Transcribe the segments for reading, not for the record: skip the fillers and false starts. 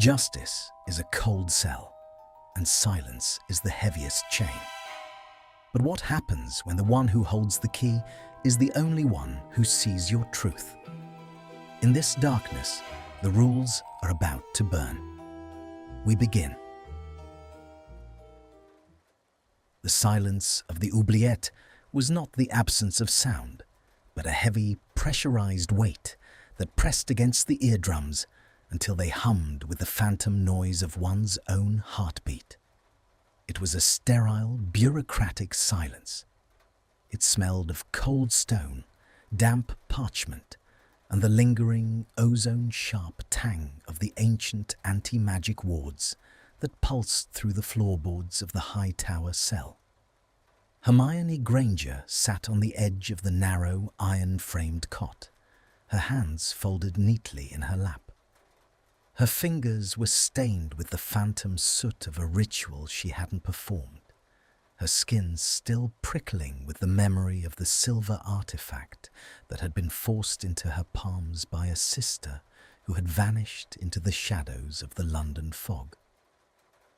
Justice is a cold cell, and silence is the heaviest chain. But what happens when the one who holds the key is the only one who sees your truth? In this darkness, the rules are about to burn. We begin. The silence of the oubliette was not the absence of sound, but a heavy, pressurized weight that pressed against the eardrums until they hummed with the phantom noise of one's own heartbeat. It was a sterile, bureaucratic silence. It smelled of cold stone, damp parchment, and the lingering, ozone-sharp tang of the ancient anti-magic wards that pulsed through the floorboards of the high tower cell. Hermione Granger sat on the edge of the narrow, iron-framed cot, her hands folded neatly in her lap. Her fingers were stained with the phantom soot of a ritual she hadn't performed, her skin still prickling with the memory of the silver artifact that had been forced into her palms by a sister who had vanished into the shadows of the London fog.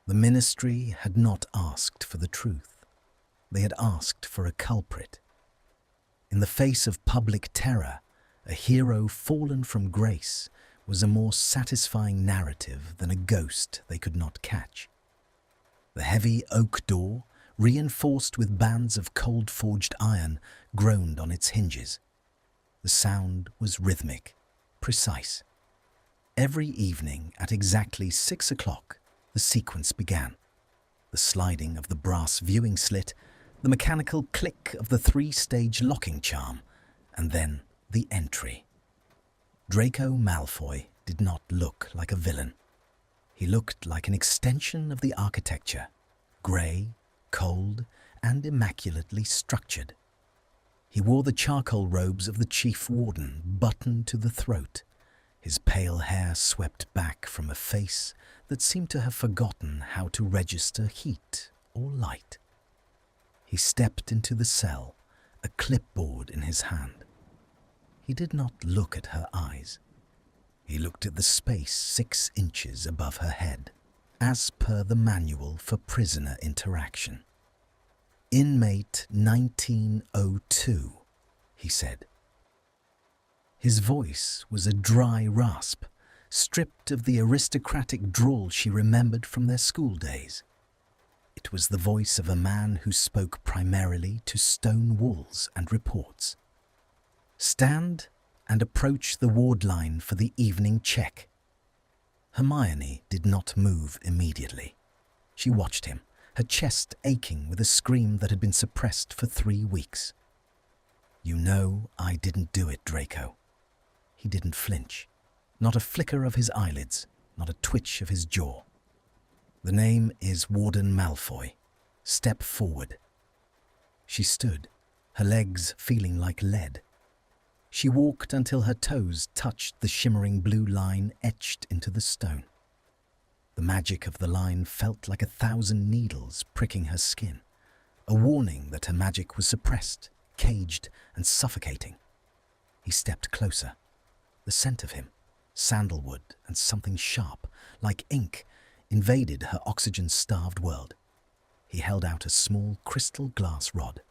The ministry had not asked for the truth. They had asked for a culprit. In the face of public terror, a hero fallen from grace was a more satisfying narrative than a ghost they could not catch. The heavy oak door, reinforced with bands of cold-forged iron, groaned on its hinges. The sound was rhythmic, precise. Every evening at exactly 6 o'clock, the sequence began. The sliding of the brass viewing slit, the mechanical click of the 3-stage locking charm, and then the entry. Draco Malfoy did not look like a villain. He looked like an extension of the architecture, grey, cold, and immaculately structured. He wore the charcoal robes of the chief warden buttoned to the throat, his pale hair swept back from a face that seemed to have forgotten how to register heat or light. He stepped into the cell, a clipboard in his hand. He did not look at her eyes. He looked at the space 6 inches above her head, as per the manual for prisoner interaction. "Inmate 1902, he said. His voice was a dry rasp, stripped of the aristocratic drawl she remembered from their school days. It was the voice of a man who spoke primarily to stone walls and reports. "Stand and approach the ward line for the evening check." Hermione did not move immediately. She watched him, her chest aching with a scream that had been suppressed for 3 weeks. "You know I didn't do it, Draco." He didn't flinch. Not a flicker of his eyelids, not a twitch of his jaw. "The name is Warden Malfoy. Step forward." She stood, her legs feeling like lead. She walked until her toes touched the shimmering blue line etched into the stone. The magic of the line felt like 1,000 needles pricking her skin, a warning that her magic was suppressed, caged, and suffocating. He stepped closer. The scent of him, sandalwood and something sharp, like ink, invaded her oxygen-starved world. He held out a small crystal glass rod.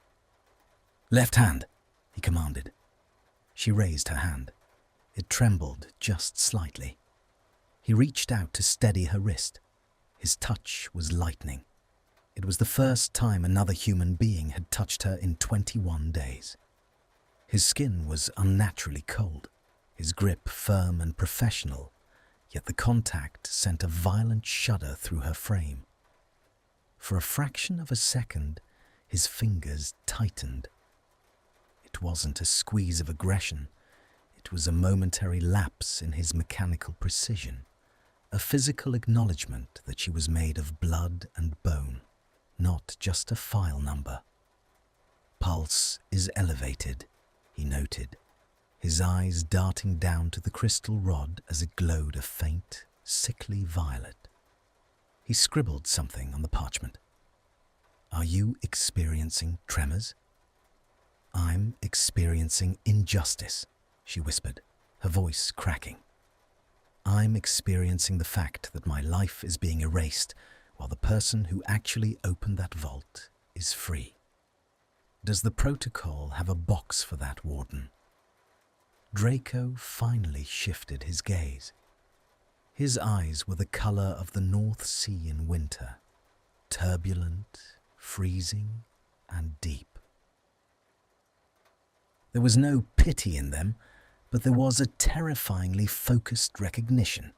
"Left hand," he commanded. She raised her hand. It trembled just slightly. He reached out to steady her wrist. His touch was lightning. It was the first time another human being had touched her in 21 days. His skin was unnaturally cold, his grip firm and professional, yet the contact sent a violent shudder through her frame. For a fraction of a second, his fingers tightened. It wasn't a squeeze of aggression. It was a momentary lapse in his mechanical precision, a physical acknowledgement that she was made of blood and bone, not just a file number. "Pulse is elevated," he noted, his eyes darting down to the crystal rod as it glowed a faint, sickly violet. He scribbled something on the parchment. "Are you experiencing tremors?" "I'm experiencing injustice," she whispered, her voice cracking. I'm experiencing the fact that my life is being erased while the person who actually opened that vault is free. Does the protocol have a box for that, Warden? Draco finally shifted his gaze. His eyes were the color of the North Sea in winter, turbulent, freezing, and deep. There was no pity in them, but there was a terrifyingly focused recognition.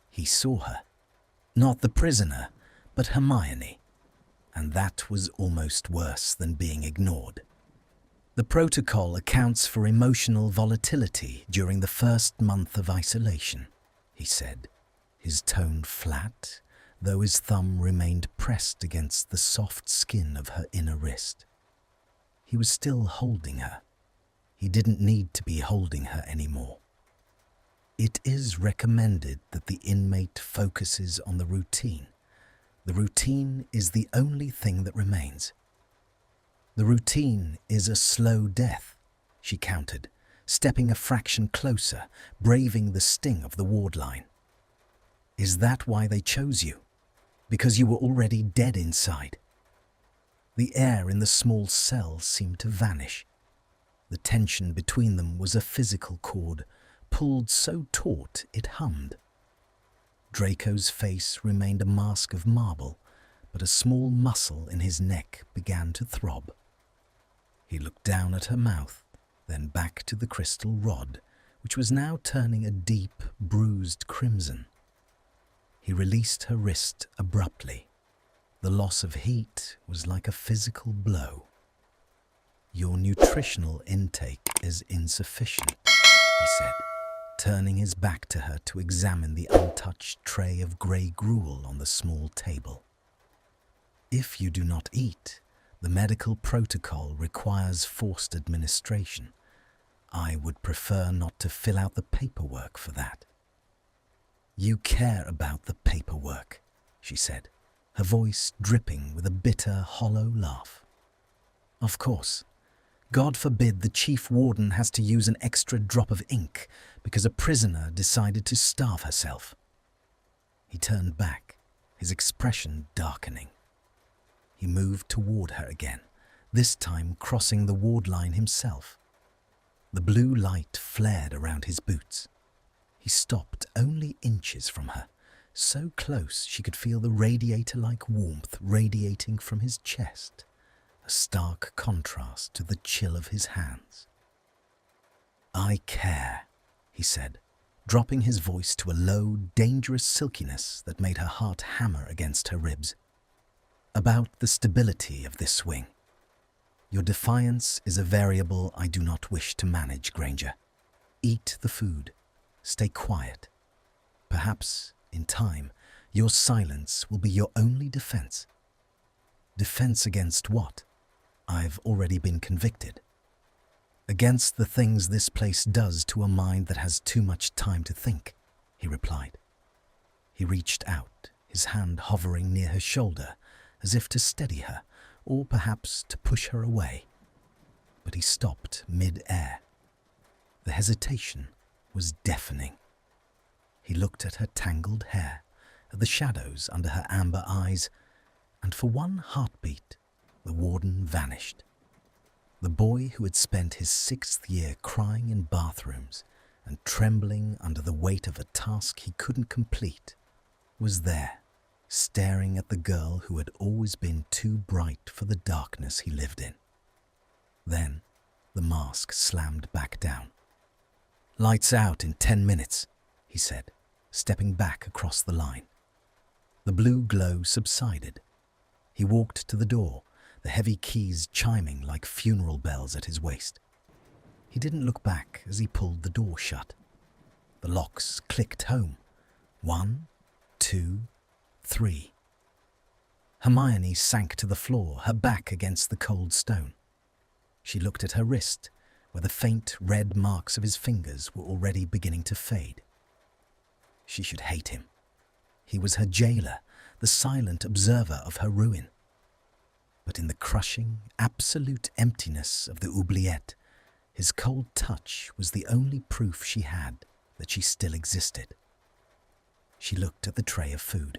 He saw her, not the prisoner, but Hermione, and that was almost worse than being ignored. The protocol accounts for emotional volatility during the first month of isolation, he said, his tone flat, though his thumb remained pressed against the soft skin of her inner wrist. He was still holding her. He didn't need to be holding her anymore. It is recommended that the inmate focuses on the routine. The routine is the only thing that remains. The routine is a slow death, she countered, stepping a fraction closer, braving the sting of the ward line. Is that why they chose you? Because you were already dead inside? The air in the small cell seemed to vanish. The tension between them was a physical cord, pulled so taut it hummed. Draco's face remained a mask of marble, but a small muscle in his neck began to throb. He looked down at her mouth, then back to the crystal rod, which was now turning a deep, bruised crimson. He released her wrist abruptly. The loss of heat was like a physical blow. Your nutritional intake is insufficient, he said, turning his back to her to examine the untouched tray of grey gruel on the small table. If you do not eat, the medical protocol requires forced administration. I would prefer not to fill out the paperwork for that. You care about the paperwork, she said, her voice dripping with a bitter, hollow laugh. Of course. God forbid the chief warden has to use an extra drop of ink because a prisoner decided to starve herself. He turned back, his expression darkening. He moved toward her again, this time crossing the ward line himself. The blue light flared around his boots. He stopped only inches from her, so close she could feel the radiator-like warmth radiating from his chest, a stark contrast to the chill of his hands. I care, he said, dropping his voice to a low, dangerous silkiness that made her heart hammer against her ribs. About the stability of this swing. Your defiance is a variable I do not wish to manage, Granger. Eat the food. Stay quiet. Perhaps, in time, your silence will be your only defense. Defense against what? I've already been convicted. Against the things this place does to a mind that has too much time to think, he replied. He reached out, his hand hovering near her shoulder, as if to steady her, or perhaps to push her away. But he stopped mid-air. The hesitation was deafening. He looked at her tangled hair, at the shadows under her amber eyes, and for one heartbeat, the warden vanished. The boy who had spent his 6th year crying in bathrooms and trembling under the weight of a task he couldn't complete was there, staring at the girl who had always been too bright for the darkness he lived in. Then the mask slammed back down. Lights out in 10 minutes, he said, stepping back across the line. The blue glow subsided. He walked to the door, the heavy keys chiming like funeral bells at his waist. He didn't look back as he pulled the door shut. The locks clicked home. 1, 2, 3. Hermione sank to the floor, her back against the cold stone. She looked at her wrist, where the faint red marks of his fingers were already beginning to fade. She should hate him. He was her jailer, the silent observer of her ruin. But in the crushing, absolute emptiness of the oubliette, his cold touch was the only proof she had that she still existed. She looked at the tray of food.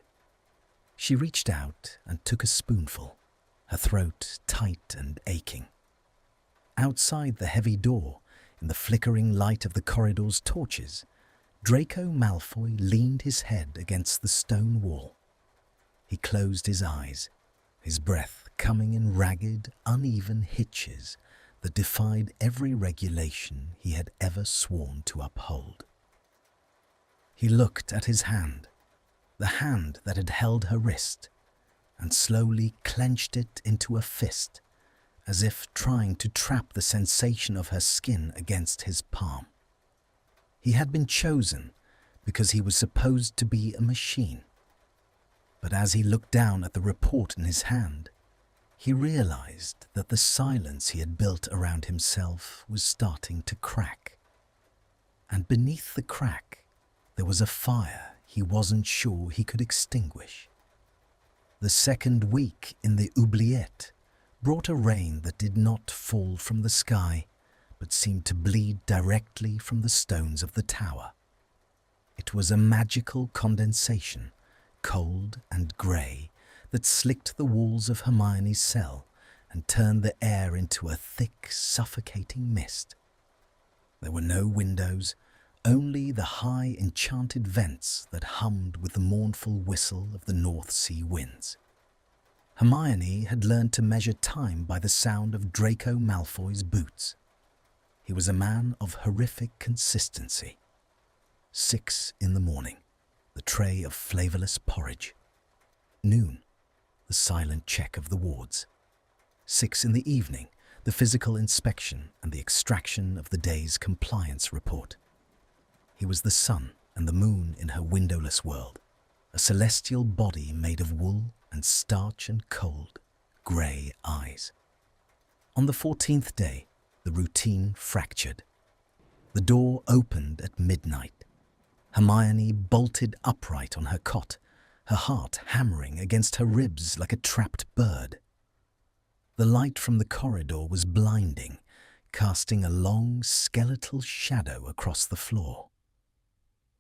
She reached out and took a spoonful, her throat tight and aching. Outside the heavy door, in the flickering light of the corridor's torches, Draco Malfoy leaned his head against the stone wall. He closed his eyes, his breath coming in ragged, uneven hitches that defied every regulation he had ever sworn to uphold. He looked at his hand, the hand that had held her wrist, and slowly clenched it into a fist, as if trying to trap the sensation of her skin against his palm. He had been chosen because he was supposed to be a machine. But as he looked down at the report in his hand, he realized that the silence he had built around himself was starting to crack. And beneath the crack, there was a fire he wasn't sure he could extinguish. The second week in the oubliette brought a rain that did not fall from the sky, but seemed to bleed directly from the stones of the tower. It was a magical condensation, cold and grey, that slicked the walls of Hermione's cell and turned the air into a thick, suffocating mist. There were no windows, only the high, enchanted vents that hummed with the mournful whistle of the North Sea winds. Hermione had learned to measure time by the sound of Draco Malfoy's boots. He was a man of horrific consistency. 6 in the morning, the tray of flavourless porridge. Noon, the silent check of the wards. 6 in the evening, the physical inspection and the extraction of the day's compliance report. He was the sun and the moon in her windowless world, a celestial body made of wool and starch and cold, grey eyes. On the 14th day, the routine fractured. The door opened at midnight. Hermione bolted upright on her cot, her heart hammering against her ribs like a trapped bird. The light from the corridor was blinding, casting a long, skeletal shadow across the floor.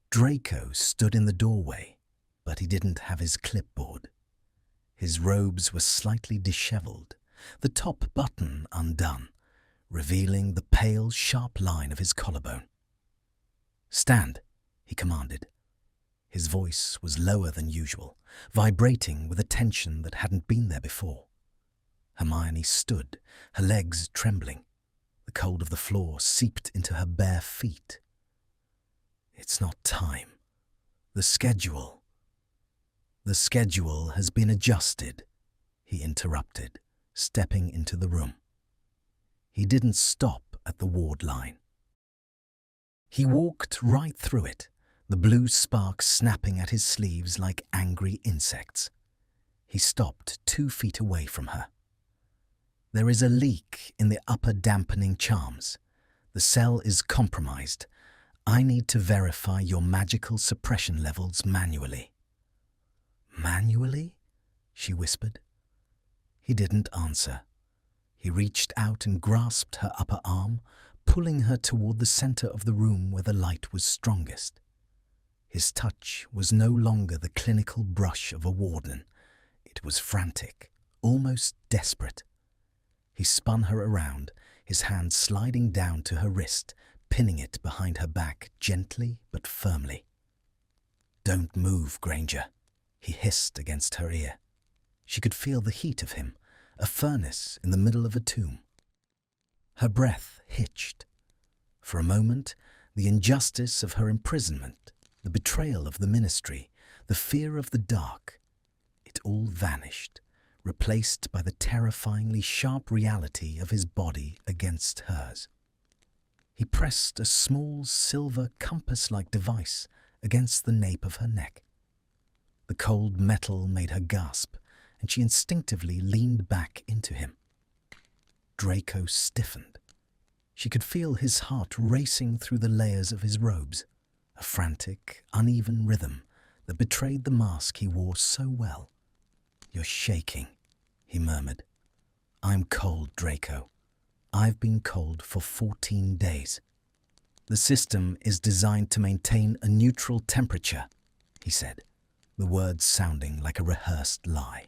Draco stood in the doorway, but he didn't have his clipboard. His robes were slightly dishevelled, the top button undone, revealing the pale, sharp line of his collarbone. "Stand," he commanded. His voice was lower than usual, vibrating with a tension that hadn't been there before. Hermione stood, her legs trembling. The cold of the floor seeped into her bare feet. "It's not time. The schedule has been adjusted," he interrupted, stepping into the room. He didn't stop at the ward line. He walked right through it, the blue sparks snapping at his sleeves like angry insects. He stopped 2 feet away from her. "There is a leak in the upper dampening charms. The cell is compromised. I need to verify your magical suppression levels manually." "Manually?" she whispered. He didn't answer. He reached out and grasped her upper arm, pulling her toward the center of the room where the light was strongest. His touch was no longer the clinical brush of a warden. It was frantic, almost desperate. He spun her around, his hand sliding down to her wrist, pinning it behind her back gently but firmly. "Don't move, Granger," he hissed against her ear. She could feel the heat of him, a furnace in the middle of a tomb. Her breath hitched. For a moment, the injustice of her imprisonment, the betrayal of the ministry, the fear of the dark, it all vanished, replaced by the terrifyingly sharp reality of his body against hers. He pressed a small silver compass-like device against the nape of her neck. The cold metal made her gasp, and she instinctively leaned back into him. Draco stiffened. She could feel his heart racing through the layers of his robes, a frantic, uneven rhythm that betrayed the mask he wore so well. "You're shaking," he murmured. "I'm cold, Draco. I've been cold for 14 days. The system is designed to maintain a neutral temperature," he said, the words sounding like a rehearsed lie.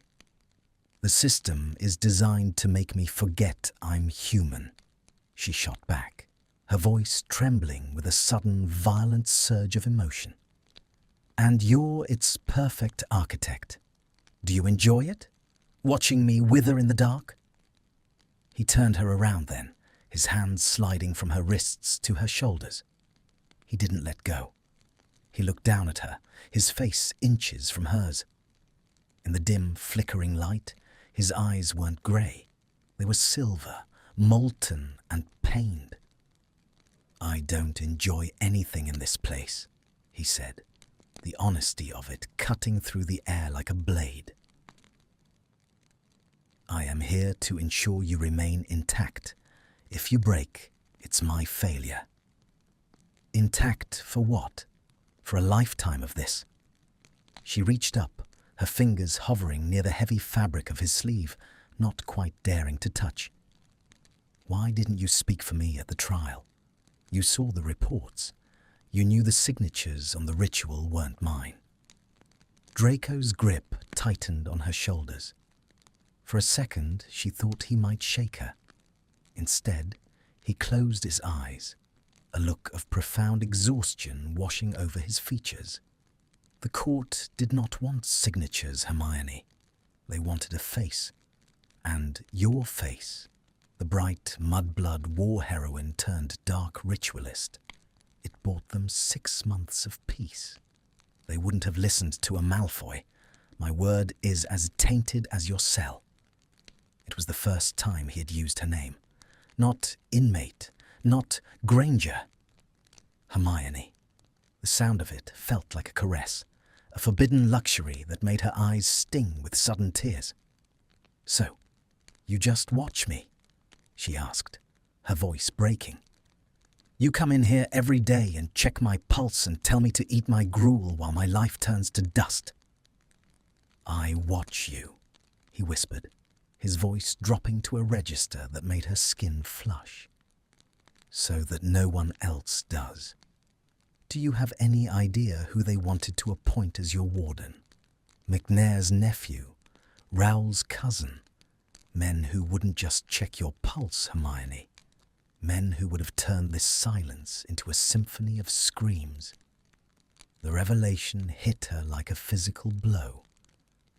The system is designed to make me forget I'm human, she shot back, her voice trembling with a sudden violent surge of emotion. And you're its perfect architect. Do you enjoy it? Watching me wither in the dark? He turned her around then, his hands sliding from her wrists to her shoulders. He didn't let go. He looked down at her, his face inches from hers. In the dim, flickering light, his eyes weren't grey. They were silver, molten and pained. I don't enjoy anything in this place, he said, the honesty of it cutting through the air like a blade. I am here to ensure you remain intact. If you break, it's my failure. Intact for what? For a lifetime of this? She reached up, her fingers hovering near the heavy fabric of his sleeve, not quite daring to touch. Why didn't you speak for me at the trial? You saw the reports. You knew the signatures on the ritual weren't mine. Draco's grip tightened on her shoulders. For a second, she thought he might shake her. Instead, he closed his eyes, a look of profound exhaustion washing over his features. The court did not want signatures, Hermione. They wanted a face. And your face, the bright mudblood war heroine turned dark ritualist. It bought them 6 months of peace. They wouldn't have listened to a Malfoy. My word is as tainted as your cell. It was the first time he had used her name. Not inmate, not Granger. Hermione. The sound of it felt like a caress, a forbidden luxury that made her eyes sting with sudden tears. So, you just watch me? She asked, her voice breaking. You come in here every day and check my pulse and tell me to eat my gruel while my life turns to dust. I watch you, he whispered, his voice dropping to a register that made her skin flush. So that no one else does. Do you have any idea who they wanted to appoint as your warden? McNair's nephew, Raoul's cousin. Men who wouldn't just check your pulse, Hermione. Men who would have turned this silence into a symphony of screams. The revelation hit her like a physical blow.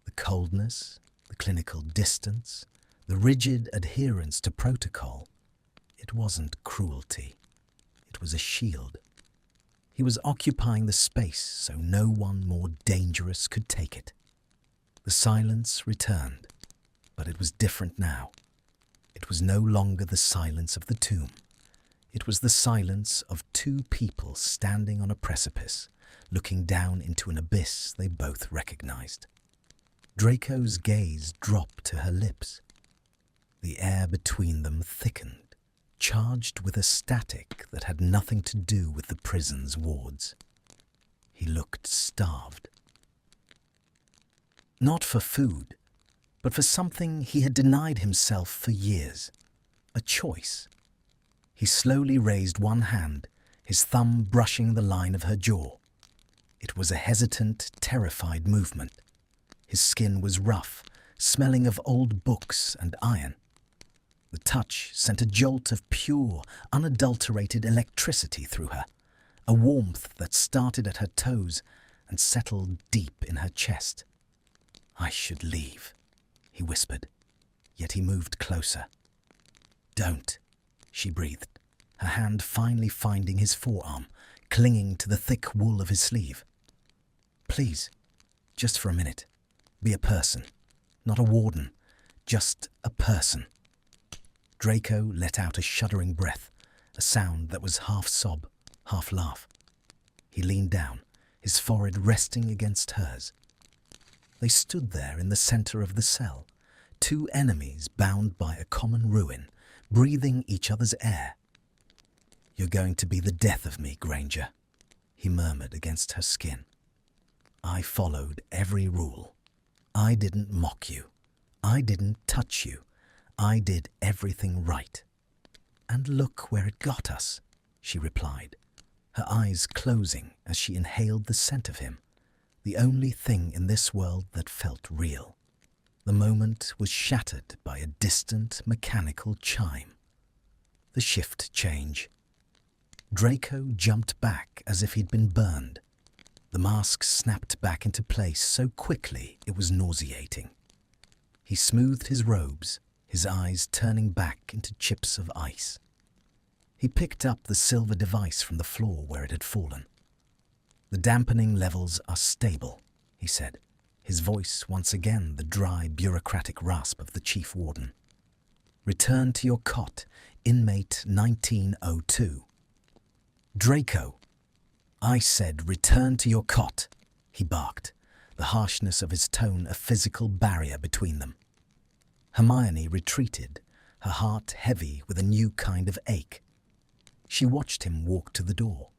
The coldness, the clinical distance, the rigid adherence to protocol. It wasn't cruelty. It was a shield. He was occupying the space so no one more dangerous could take it. The silence returned, but it was different now. It was no longer the silence of the tomb. It was the silence of two people standing on a precipice, looking down into an abyss they both recognized. Draco's gaze dropped to her lips. The air between them thickened, charged with a static that had nothing to do with the prison's wards. He looked starved. Not for food, but for something he had denied himself for years. A choice. He slowly raised one hand, his thumb brushing the line of her jaw. It was a hesitant, terrified movement. His skin was rough, smelling of old books and iron. The touch sent a jolt of pure, unadulterated electricity through her, a warmth that started at her toes and settled deep in her chest. I should leave, he whispered, yet he moved closer. Don't, she breathed, her hand finally finding his forearm, clinging to the thick wool of his sleeve. Please, just for a minute, be a person, not a warden, just a person. Draco let out a shuddering breath, a sound that was half sob, half laugh. He leaned down, his forehead resting against hers. They stood there in the center of the cell, two enemies bound by a common ruin, breathing each other's air. You're going to be the death of me, Granger, he murmured against her skin. I followed every rule. I didn't mock you. I didn't touch you. I did everything right. And look where it got us, she replied, her eyes closing as she inhaled the scent of him, the only thing in this world that felt real. The moment was shattered by a distant mechanical chime. The shift change. Draco jumped back as if he'd been burned. The mask snapped back into place so quickly it was nauseating. He smoothed his robes, his eyes turning back into chips of ice. He picked up the silver device from the floor where it had fallen. "The dampening levels are stable," he said, his voice once again the dry, bureaucratic rasp of the chief warden. "Return to your cot, inmate 1902. "Draco, I said return to your cot," he barked, the harshness of his tone a physical barrier between them. Hermione retreated, her heart heavy with a new kind of ache. She watched him walk to the door.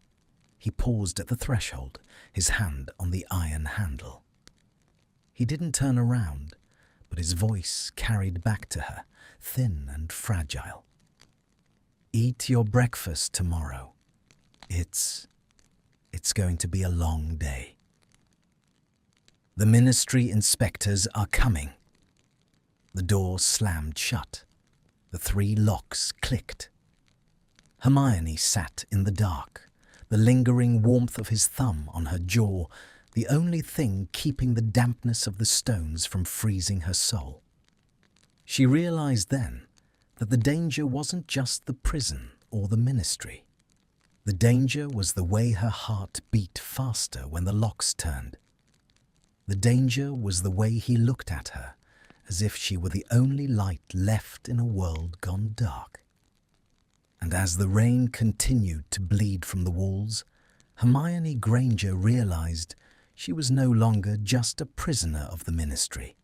He paused at the threshold, his hand on the iron handle. He didn't turn around, but his voice carried back to her, thin and fragile. "Eat your breakfast tomorrow. It's going to be a long day. The ministry inspectors are coming." The door slammed shut. The 3 locks clicked. Hermione sat in the dark, the lingering warmth of his thumb on her jaw, the only thing keeping the dampness of the stones from freezing her soul. She realized then that the danger wasn't just the prison or the ministry. The danger was the way her heart beat faster when the locks turned. The danger was the way he looked at her, as if she were the only light left in a world gone dark. And as the rain continued to bleed from the walls, Hermione Granger realized she was no longer just a prisoner of the ministry.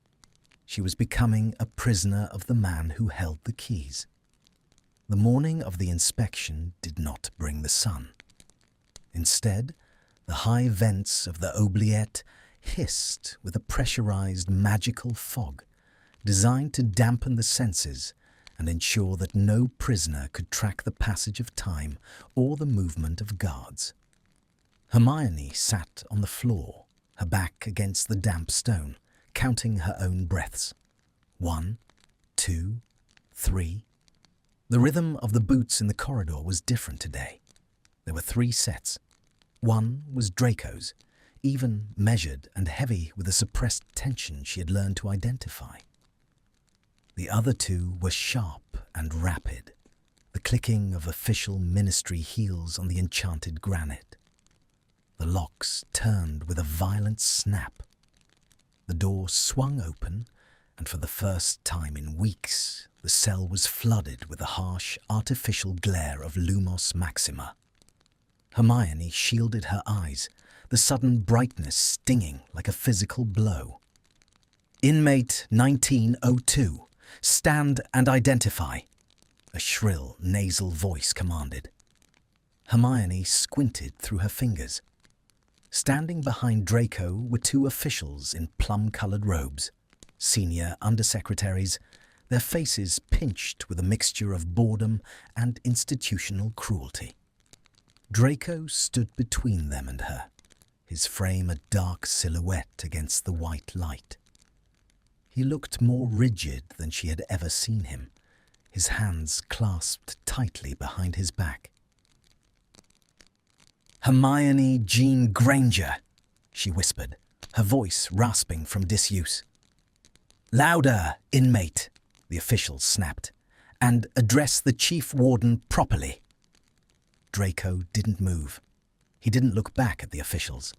She was becoming a prisoner of the man who held the keys. The morning of the inspection did not bring the sun. Instead, the high vents of the oubliette hissed with a pressurized magical fog, designed to dampen the senses and ensure that no prisoner could track the passage of time or the movement of guards. Hermione sat on the floor, her back against the damp stone, counting her own breaths. 1, 2, 3. The rhythm of the boots in the corridor was different today. There were 3 sets. One was Draco's, even, measured, and heavy with a suppressed tension she had learned to identify. The other 2 were sharp and rapid, the clicking of official ministry heels on the enchanted granite. The locks turned with a violent snap. The door swung open, and for the first time in weeks, the cell was flooded with the harsh, artificial glare of Lumos Maxima. Hermione shielded her eyes, the sudden brightness stinging like a physical blow. "Inmate 1902, stand and identify," a shrill, nasal voice commanded. Hermione squinted through her fingers. Standing behind Draco were 2 officials in plum-colored robes, senior undersecretaries, their faces pinched with a mixture of boredom and institutional cruelty. Draco stood between them and her, his frame a dark silhouette against the white light. He looked more rigid than she had ever seen him, his hands clasped tightly behind his back. "Hermione Jean Granger," she whispered, her voice rasping from disuse. "Louder, inmate," the official snapped, "and address the chief warden properly." Draco didn't move. He didn't look back at the officials.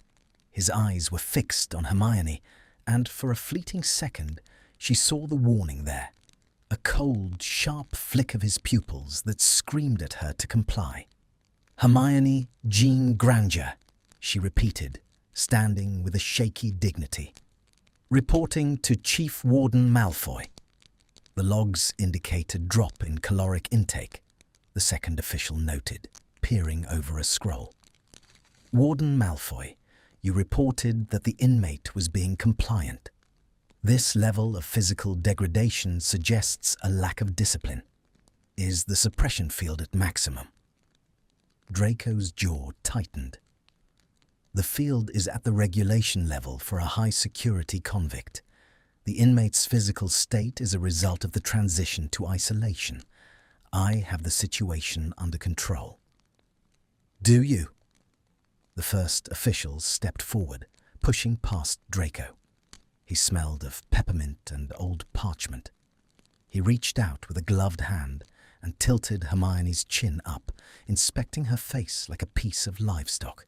His eyes were fixed on Hermione, and for a fleeting second she saw the warning there, a cold, sharp flick of his pupils that screamed at her to comply. "Hermione Jean Granger," she repeated, standing with a shaky dignity. "Reporting to Chief Warden Malfoy." The logs indicate a drop in caloric intake, the second official noted, peering over a scroll. "Warden Malfoy, you reported that the inmate was being compliant. This level of physical degradation suggests a lack of discipline. Is the suppression field at maximum?" Draco's jaw tightened. The field is at the regulation level for a high-security convict. The inmate's physical state is a result of the transition to isolation. I have the situation under control. Do you? The first officials stepped forward, pushing past Draco. He smelled of peppermint and old parchment. He reached out with a gloved hand and tilted Hermione's chin up, inspecting her face like a piece of livestock.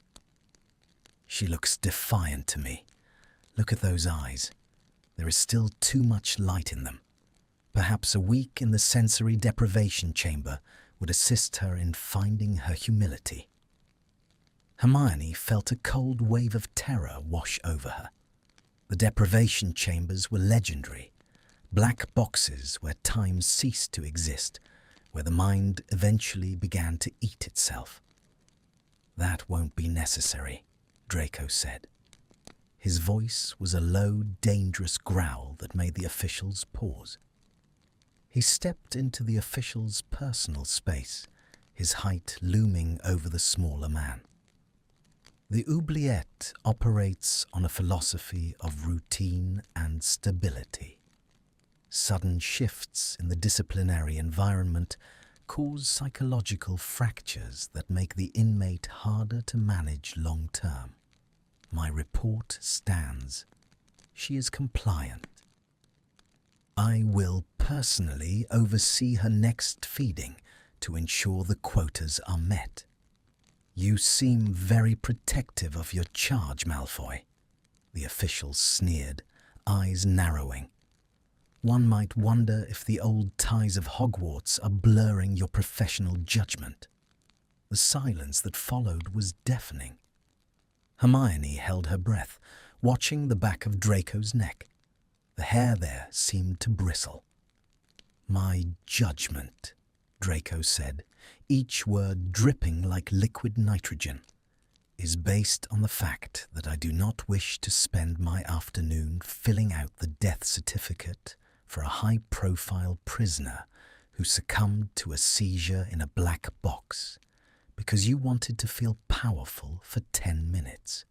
She looks defiant to me. Look at those eyes. There is still too much light in them. Perhaps a week in the sensory deprivation chamber would assist her in finding her humility. Hermione felt a cold wave of terror wash over her. The deprivation chambers were legendary, black boxes where time ceased to exist, where the mind eventually began to eat itself. "That won't be necessary," Draco said. His voice was a low, dangerous growl that made the officials pause. He stepped into the official's personal space, his height looming over the smaller man. The oubliette operates on a philosophy of routine and stability. Sudden shifts in the disciplinary environment cause psychological fractures that make the inmate harder to manage long term. My report stands. She is compliant. I will personally oversee her next feeding to ensure the quotas are met. You seem very protective of your charge, Malfoy. The official sneered, eyes narrowing. One might wonder if the old ties of Hogwarts are blurring your professional judgment. The silence that followed was deafening. Hermione held her breath, watching the back of Draco's neck. The hair there seemed to bristle. "My judgment," Draco said, each word dripping like liquid nitrogen, "is based on the fact that I do not wish to spend my afternoon filling out the death certificate for a high-profile prisoner who succumbed to a seizure in a black box because you wanted to feel powerful for 10 minutes.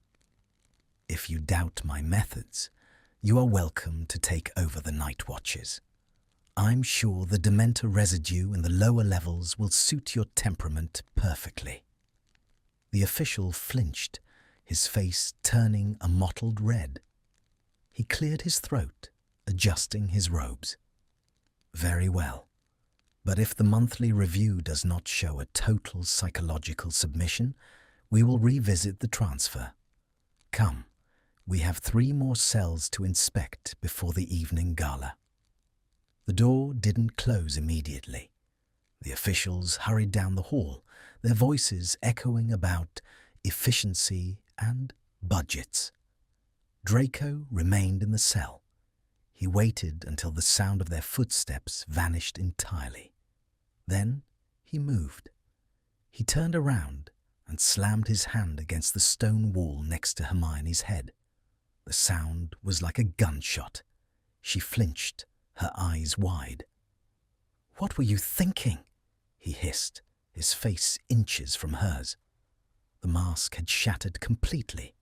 If you doubt my methods, you are welcome to take over the night watches. I'm sure the Dementor residue in the lower levels will suit your temperament perfectly." The official flinched, his face turning a mottled red. He cleared his throat, adjusting his robes. "Very well. But if the monthly review does not show a total psychological submission, we will revisit the transfer. Come, we have 3 more cells to inspect before the evening gala." The door didn't close immediately. The officials hurried down the hall, their voices echoing about efficiency and budgets. Draco remained in the cell. He waited until the sound of their footsteps vanished entirely. Then he moved. He turned around and slammed his hand against the stone wall next to Hermione's head. The sound was like a gunshot. She flinched, her eyes wide. "What were you thinking?" he hissed, his face inches from hers. The mask had shattered completely.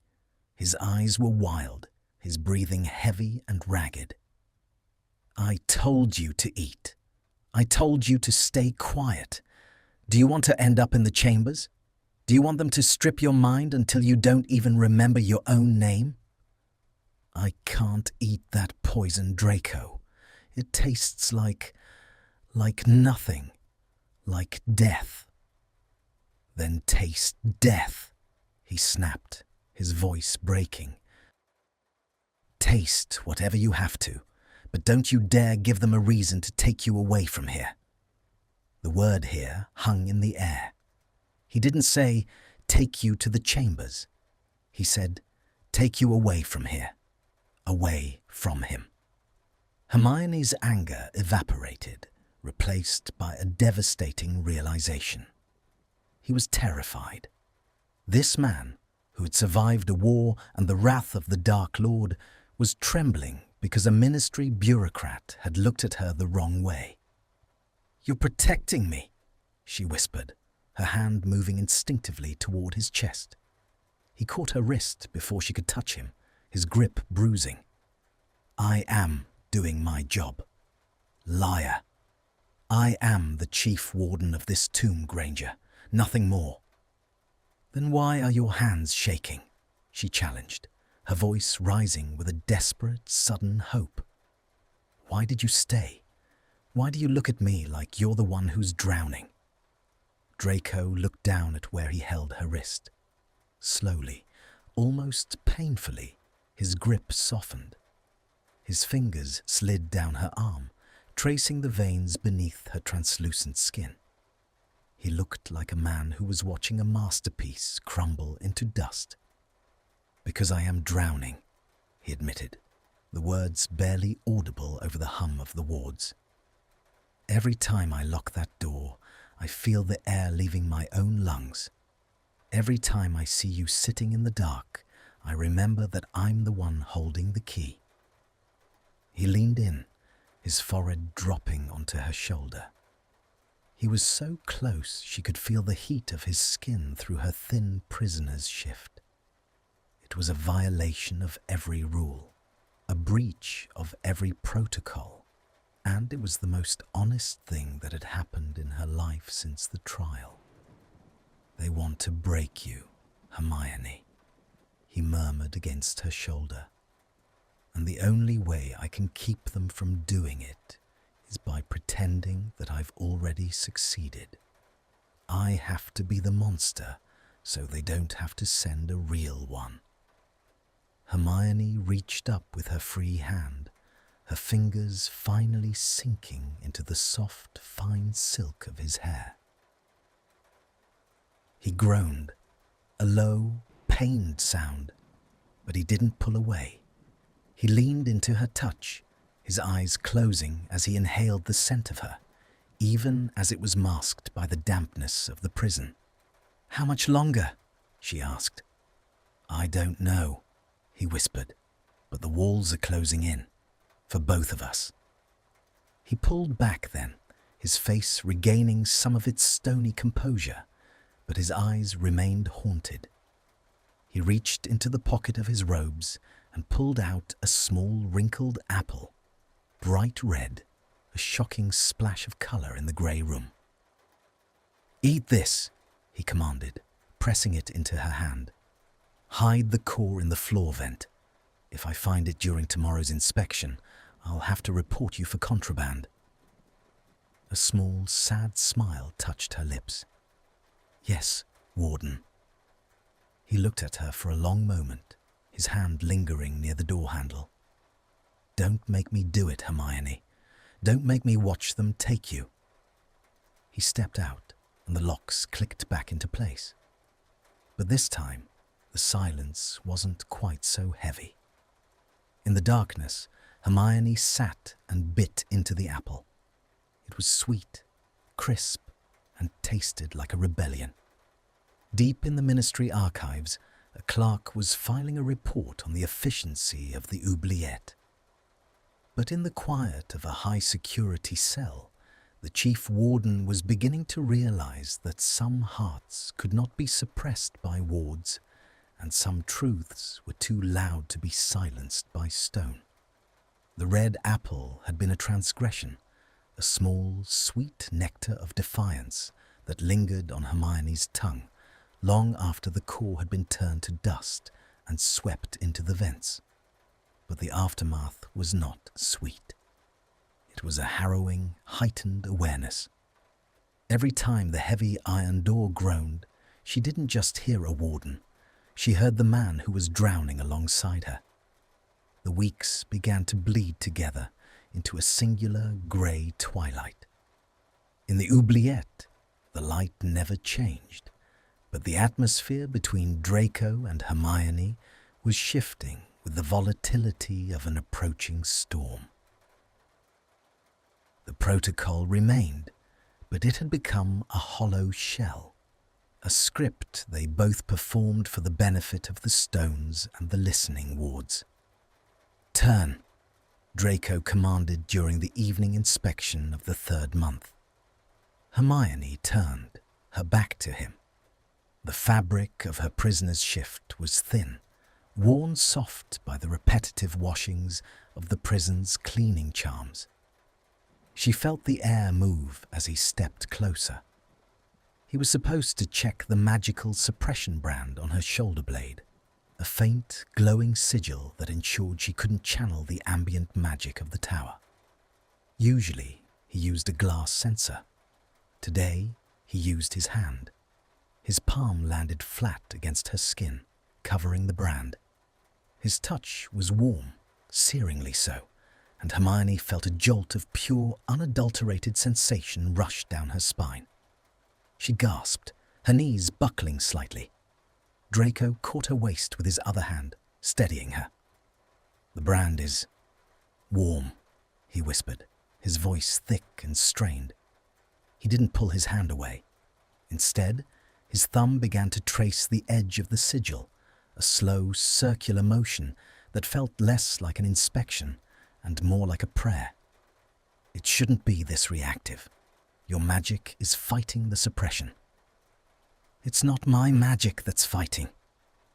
His eyes were wild, his breathing heavy and ragged. "I told you to eat. I told you to stay quiet. Do you want to end up in the chambers? Do you want them to strip your mind until you don't even remember your own name?" "I can't eat that poison, Draco. It tastes like nothing, like death." "Then taste death," he snapped, his voice breaking. "Taste whatever you have to, but don't you dare give them a reason to take you away from here." The word here hung in the air. He didn't say, "take you to the chambers." He said, "take you away from here." Away from him. Hermione's anger evaporated, replaced by a devastating realization. He was terrified. This man, who had survived a war and the wrath of the Dark Lord, was trembling because a ministry bureaucrat had looked at her the wrong way. "You're protecting me," she whispered, her hand moving instinctively toward his chest. He caught her wrist before she could touch him, his grip bruising. "I am doing my job. Liar. I am the chief warden of this tomb, Granger. Nothing more." "Then why are your hands shaking?" she challenged, her voice rising with a desperate, sudden hope. "Why did you stay? Why do you look at me like you're the one who's drowning?" Draco looked down at where he held her wrist. Slowly, almost painfully, his grip softened. His fingers slid down her arm, tracing the veins beneath her translucent skin. He looked like a man who was watching a masterpiece crumble into dust. "Because I am drowning," he admitted, the words barely audible over the hum of the wards. "Every time I lock that door, I feel the air leaving my own lungs. Every time I see you sitting in the dark, I remember that I'm the one holding the key." He leaned in, his forehead dropping onto her shoulder. He was so close she could feel the heat of his skin through her thin prisoner's shift. It was a violation of every rule, a breach of every protocol, and it was the most honest thing that had happened in her life since the trial. "They want to break you, Hermione," he murmured against her shoulder. "And the only way I can keep them from doing it is by pretending that I've already succeeded. I have to be the monster so they don't have to send a real one." Hermione reached up with her free hand, her fingers finally sinking into the soft, fine silk of his hair. He groaned, a low, pained sound, but he didn't pull away. He leaned into her touch, his eyes closing as he inhaled the scent of her, even as it was masked by the dampness of the prison. "How much longer?" she asked. "I don't know," he whispered, "but the walls are closing in, for both of us." He pulled back then, his face regaining some of its stony composure, but his eyes remained haunted. He reached into the pocket of his robes and pulled out a small wrinkled apple, bright red, a shocking splash of colour in the grey room. "Eat this," he commanded, pressing it into her hand. "Hide the core in the floor vent. If I find it during tomorrow's inspection, I'll have to report you for contraband." A small, sad smile touched her lips. "Yes, Warden." He looked at her for a long moment, his hand lingering near the door handle. "Don't make me do it, Hermione. Don't make me watch them take you." He stepped out, and the locks clicked back into place. But this time, the silence wasn't quite so heavy. In the darkness, Hermione sat and bit into the apple. It was sweet, crisp, and tasted like a rebellion. Deep in the ministry archives, a clerk was filing a report on the efficiency of the oubliette. But in the quiet of a high-security cell, the chief warden was beginning to realize that some hearts could not be suppressed by wards, and some truths were too loud to be silenced by stone. The red apple had been a transgression, a small, sweet nectar of defiance that lingered on Hermione's tongue long after the core had been turned to dust and swept into the vents. But the aftermath was not sweet. It was a harrowing, heightened awareness. Every time the heavy iron door groaned, she didn't just hear a warden. She heard the man who was drowning alongside her. The weeks began to bleed together into a singular grey twilight. In the oubliette, the light never changed, but the atmosphere between Draco and Hermione was shifting with the volatility of an approaching storm. The protocol remained, but it had become a hollow shell, a script they both performed for the benefit of the stones and the listening wards. "Turn," Draco commanded during the evening inspection of the third month. Hermione turned, her back to him. The fabric of her prisoner's shift was thin, worn soft by the repetitive washings of the prison's cleaning charms. She felt the air move as he stepped closer. He was supposed to check the magical suppression brand on her shoulder blade, a faint, glowing sigil that ensured she couldn't channel the ambient magic of the tower. Usually, he used a glass sensor. Today, he used his hand. His palm landed flat against her skin, covering the brand. His touch was warm, searingly so, and Hermione felt a jolt of pure, unadulterated sensation rush down her spine. She gasped, her knees buckling slightly. Draco caught her waist with his other hand, steadying her. "The brand is warm," he whispered, his voice thick and strained. He didn't pull his hand away. Instead, his thumb began to trace the edge of the sigil, a slow, circular motion that felt less like an inspection and more like a prayer. "It shouldn't be this reactive. Your magic is fighting the suppression." "It's not my magic that's fighting,"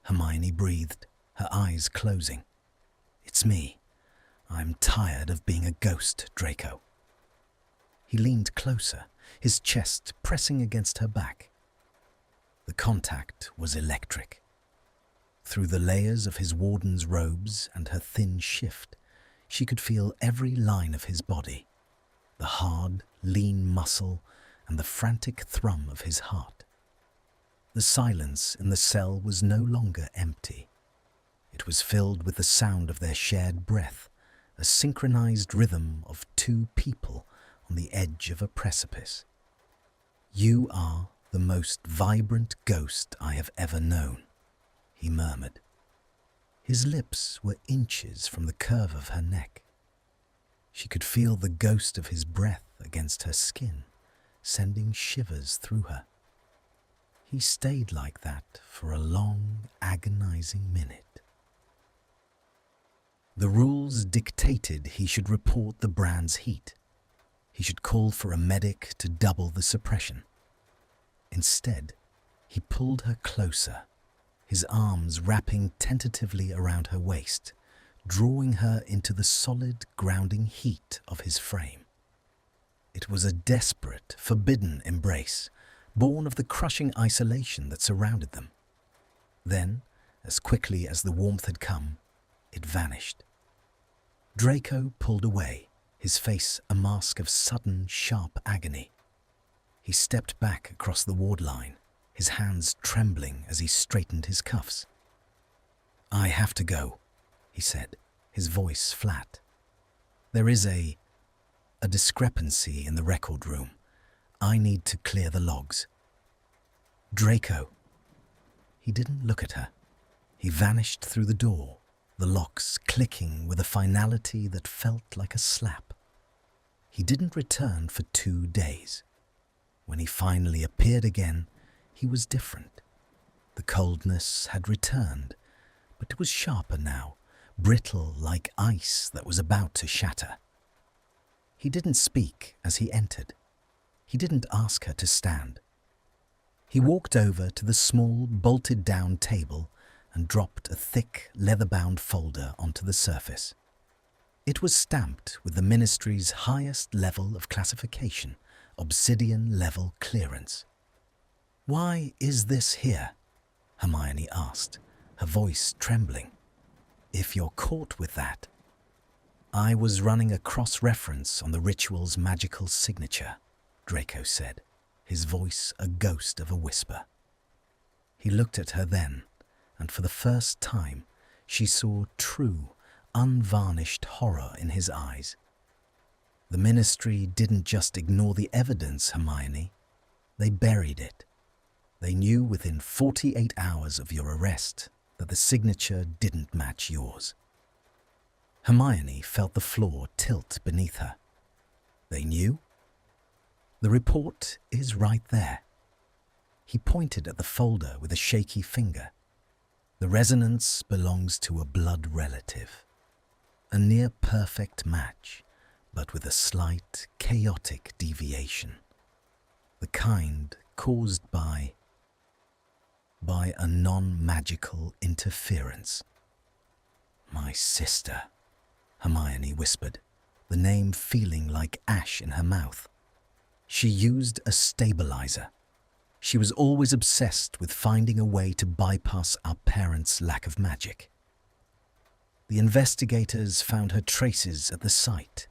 Hermione breathed, her eyes closing. "It's me. I'm tired of being a ghost, Draco." He leaned closer, his chest pressing against her back. The contact was electric. Through the layers of his warden's robes and her thin shift, she could feel every line of his body, the hard, lean muscle and the frantic thrum of his heart. The silence in the cell was no longer empty. It was filled with the sound of their shared breath, a synchronized rhythm of two people on the edge of a precipice. "You are the most vibrant ghost I have ever known," he murmured. His lips were inches from the curve of her neck. She could feel the ghost of his breath against her skin, sending shivers through her. He stayed like that for a long, agonizing minute. The rules dictated he should report the brand's heat. He should call for a medic to double the suppression. Instead, he pulled her closer, his arms wrapping tentatively around her waist, drawing her into the solid, grounding heat of his frame. It was a desperate, forbidden embrace, born of the crushing isolation that surrounded them. Then, as quickly as the warmth had come, it vanished. Draco pulled away, his face a mask of sudden, sharp agony. He stepped back across the ward line, his hands trembling as he straightened his cuffs. "I have to go," he said, his voice flat. "There is a discrepancy in the record room. I need to clear the logs." "Draco." He didn't look at her. He vanished through the door, the locks clicking with a finality that felt like a slap. He didn't return for 2 days. When he finally appeared again, he was different. The coldness had returned, but it was sharper now, brittle like ice that was about to shatter. He didn't speak as he entered. He didn't ask her to stand. He walked over to the small, bolted-down table and dropped a thick, leather-bound folder onto the surface. It was stamped with the Ministry's highest level of classification, obsidian level clearance. "Why is this here?" Hermione asked, her voice trembling. "If you're caught with that..." "I was running a cross-reference on the ritual's magical signature," Draco said, his voice a ghost of a whisper. He looked at her then, and for the first time she saw true, unvarnished horror in his eyes. "The Ministry didn't just ignore the evidence, Hermione. They buried it. They knew within 48 hours of your arrest that the signature didn't match yours." Hermione felt the floor tilt beneath her. "They knew?" "The report is right there." He pointed at the folder with a shaky finger. "The resonance belongs to a blood relative. A near-perfect match, but with a slight, chaotic deviation. The kind caused by..." by a non-magical interference. "My sister," Hermione whispered, the name feeling like ash in her mouth. "She used a stabilizer. She was always obsessed with finding a way to bypass our parents' lack of magic. The investigators found her traces at the site.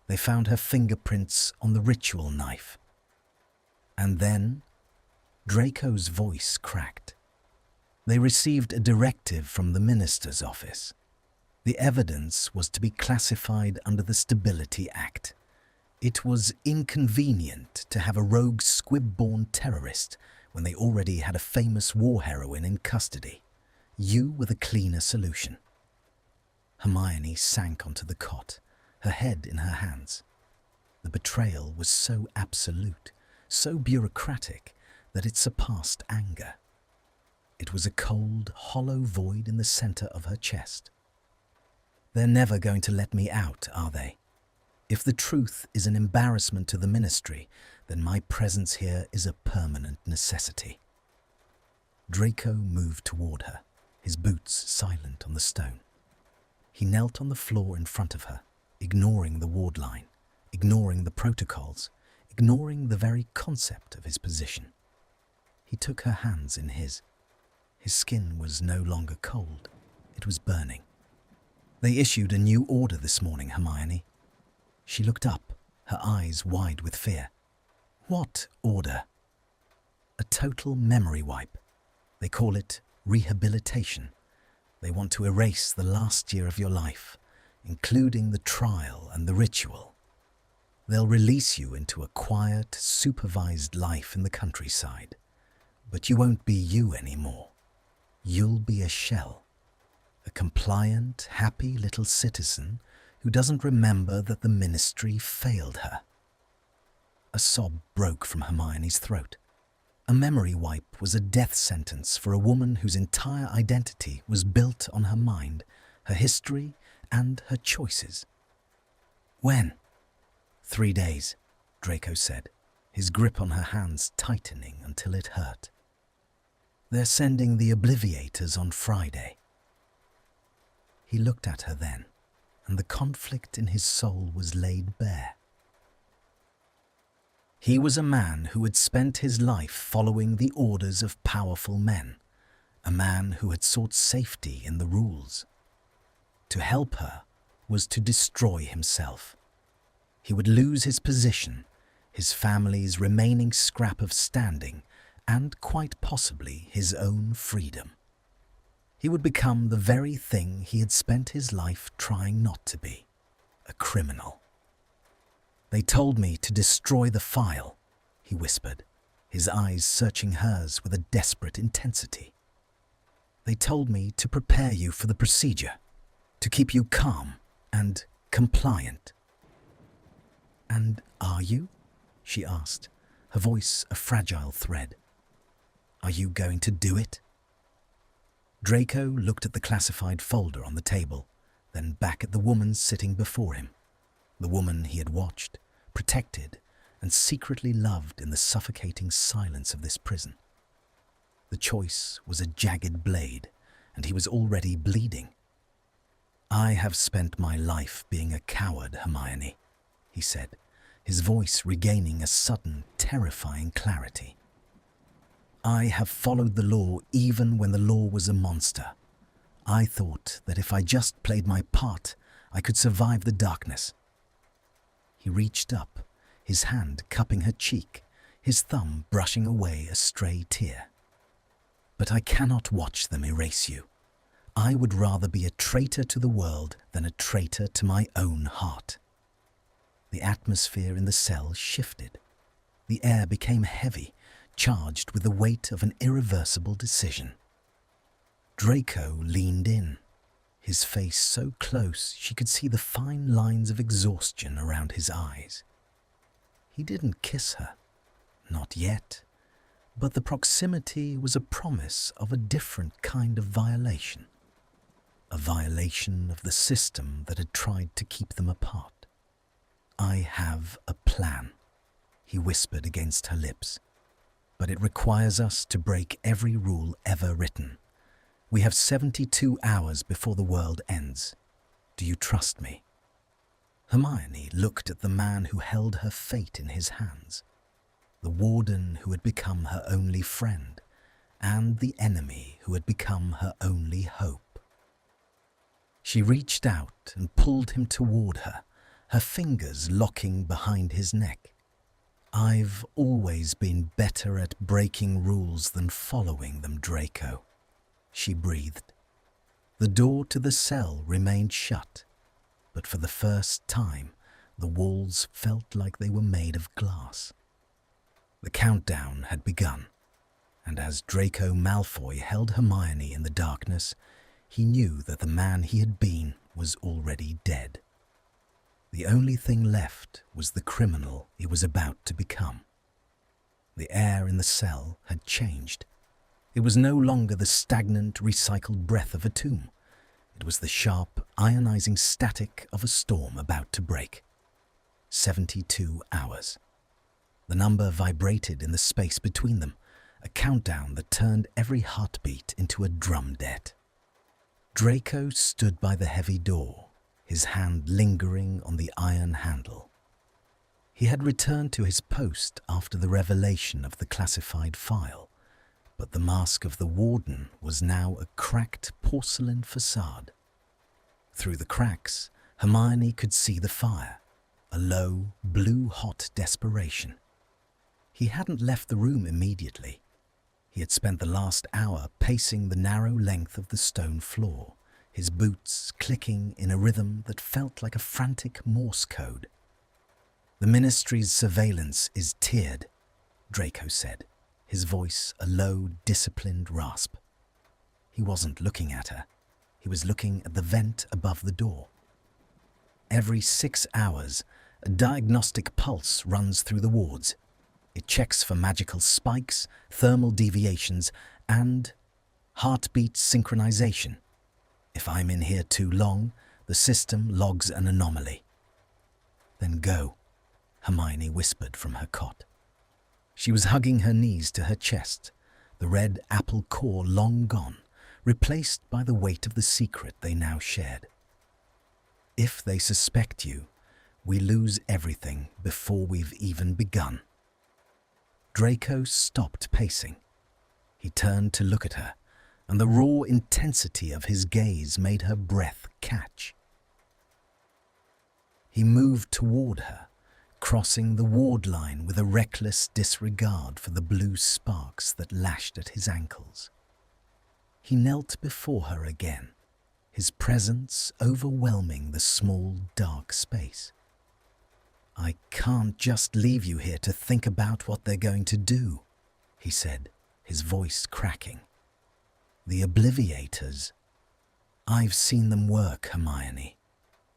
They found her fingerprints on the ritual knife. And then, Draco's voice cracked. They received a directive from the minister's office. The evidence was to be classified under the Stability Act. It was inconvenient to have a rogue squib-born terrorist when they already had a famous war heroine in custody. You were the cleaner solution. Hermione sank onto the cot, her head in her hands. The betrayal was so absolute, so bureaucratic, that it surpassed anger. It was a cold, hollow void in the center of her chest. They're never going to let me out, are they? If the truth is an embarrassment to the ministry, then my presence here is a permanent necessity. Draco moved toward her, his boots silent on the stone. He knelt on the floor in front of her, ignoring the ward line, ignoring the protocols, ignoring the very concept of his position. He took her hands in his. His skin was no longer cold, it was burning. "They issued a new order this morning, Hermione." She looked up, her eyes wide with fear. "What order?" "A total memory wipe. They call it rehabilitation. They want to erase the last year of your life, including the trial and the ritual. They'll release you into a quiet, supervised life in the countryside. But you won't be you anymore. You'll be a shell. A compliant, happy little citizen who doesn't remember that the ministry failed her." A sob broke from Hermione's throat. A memory wipe was a death sentence for a woman whose entire identity was built on her mind, her history, and her choices. "When?" 3 days, Draco said, his grip on her hands tightening until it hurt. "They're sending the Obliviators on Friday." He looked at her then, and the conflict in his soul was laid bare. He was a man who had spent his life following the orders of powerful men, a man who had sought safety in the rules. To help her was to destroy himself. He would lose his position, his family's remaining scrap of standing, and quite possibly his own freedom. He would become the very thing he had spent his life trying not to be, a criminal. "They told me to destroy the file," he whispered, his eyes searching hers with a desperate intensity. "They told me to prepare you for the procedure, to keep you calm and compliant." "And are you?" she asked, her voice a fragile thread. "Are you going to do it?" Draco looked at the classified folder on the table, then back at the woman sitting before him, the woman he had watched, protected, and secretly loved in the suffocating silence of this prison. The choice was a jagged blade, and he was already bleeding. "I have spent my life being a coward, Hermione," he said, his voice regaining a sudden, terrifying clarity. "I have followed the law even when the law was a monster. I thought that if I just played my part, I could survive the darkness." He reached up, his hand cupping her cheek, his thumb brushing away a stray tear. "But I cannot watch them erase you. I would rather be a traitor to the world than a traitor to my own heart." The atmosphere in the cell shifted. The air became heavy, charged with the weight of an irreversible decision. Draco leaned in, his face so close she could see the fine lines of exhaustion around his eyes. He didn't kiss her, not yet, but the proximity was a promise of a different kind of violation, a violation of the system that had tried to keep them apart. "I have a plan," he whispered against her lips. but it requires us to break every rule ever written. We have 72 hours before the world ends. Do you trust me?" Hermione looked at the man who held her fate in his hands, the warden who had become her only friend, and the enemy who had become her only hope. She reached out and pulled him toward her, her fingers locking behind his neck. "I've always been better at breaking rules than following them, Draco," she breathed. The door to the cell remained shut, but for the first time, the walls felt like they were made of glass. The countdown had begun, and as Draco Malfoy held Hermione in the darkness, he knew that the man he had been was already dead. The only thing left was the criminal he was about to become. The air in the cell had changed. It was no longer the stagnant, recycled breath of a tomb. It was the sharp, ionizing static of a storm about to break. 72 hours. The number vibrated in the space between them, a countdown that turned every heartbeat into a drum debt. Draco stood by the heavy door, his hand lingering on the iron handle. He had returned to his post after the revelation of the classified file, but the mask of the warden was now a cracked porcelain facade. Through the cracks, Hermione could see the fire, a low, blue-hot desperation. He hadn't left the room immediately. He had spent the last hour pacing the narrow length of the stone floor, his boots clicking in a rhythm that felt like a frantic Morse code. "The Ministry's surveillance is tiered," Draco said, his voice a low, disciplined rasp. He wasn't looking at her. He was looking at the vent above the door. Every 6 hours, a diagnostic pulse runs through the wards. It checks for magical spikes, thermal deviations, and heartbeat synchronization. If I'm in here too long, the system logs an anomaly. "Then go," Hermione whispered from her cot. She was hugging her knees to her chest, the red apple core long gone, replaced by the weight of the secret they now shared. "If they suspect you, we lose everything before we've even begun." Draco stopped pacing. He turned to look at her, and the raw intensity of his gaze made her breath catch. He moved toward her, crossing the ward line with a reckless disregard for the blue sparks that lashed at his ankles. He knelt before her again, his presence overwhelming the small, dark space. "I can't just leave you here to think about what they're going to do," he said, his voice cracking. "The Obliviators. I've seen them work, Hermione.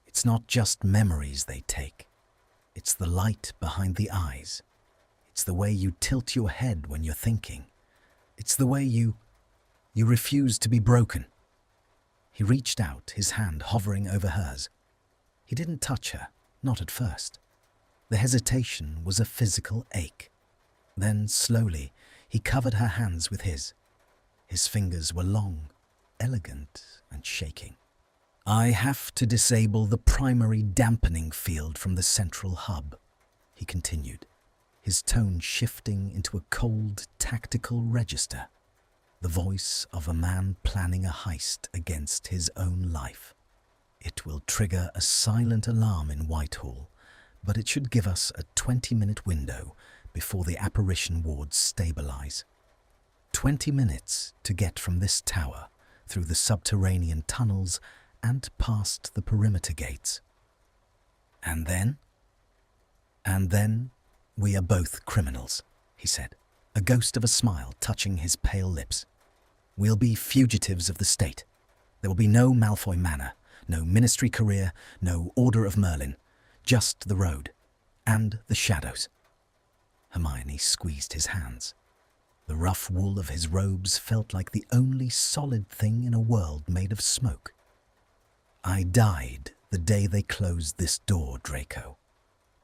It's not just memories they take. It's the light behind the eyes. It's the way you tilt your head when you're thinking. It's the way you refuse to be broken." He reached out, his hand hovering over hers. He didn't touch her, not at first. The hesitation was a physical ache. Then, slowly, he covered her hands with his. His fingers were long, elegant, and shaking. "I have to disable the primary dampening field from the central hub," he continued, his tone shifting into a cold, tactical register, the voice of a man planning a heist against his own life. "It will trigger a silent alarm in Whitehall, but it should give us a 20-minute window before the apparition wards stabilize. 20 minutes to get from this tower through the subterranean tunnels and past the perimeter gates. And then? And then we are both criminals," he said, a ghost of a smile touching his pale lips. "We'll be fugitives of the state. There will be no Malfoy Manor, no ministry career, no Order of Merlin. Just the road, and the shadows." Hermione squeezed his hands. The rough wool of his robes felt like the only solid thing in a world made of smoke. "I died the day they closed this door, Draco.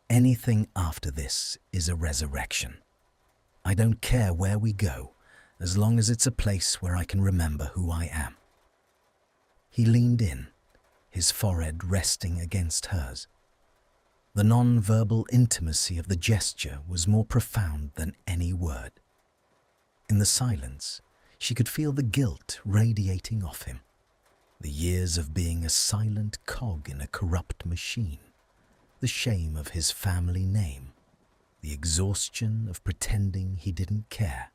Anything after this is a resurrection." I don't care where we go, as long as it's a place where I can remember who I am." He leaned in, his forehead resting against hers. The non-verbal intimacy of the gesture was more profound than any word. In the silence, she could feel the guilt radiating off him. The years of being a silent cog in a corrupt machine, the shame of his family name, the exhaustion of pretending he didn't care.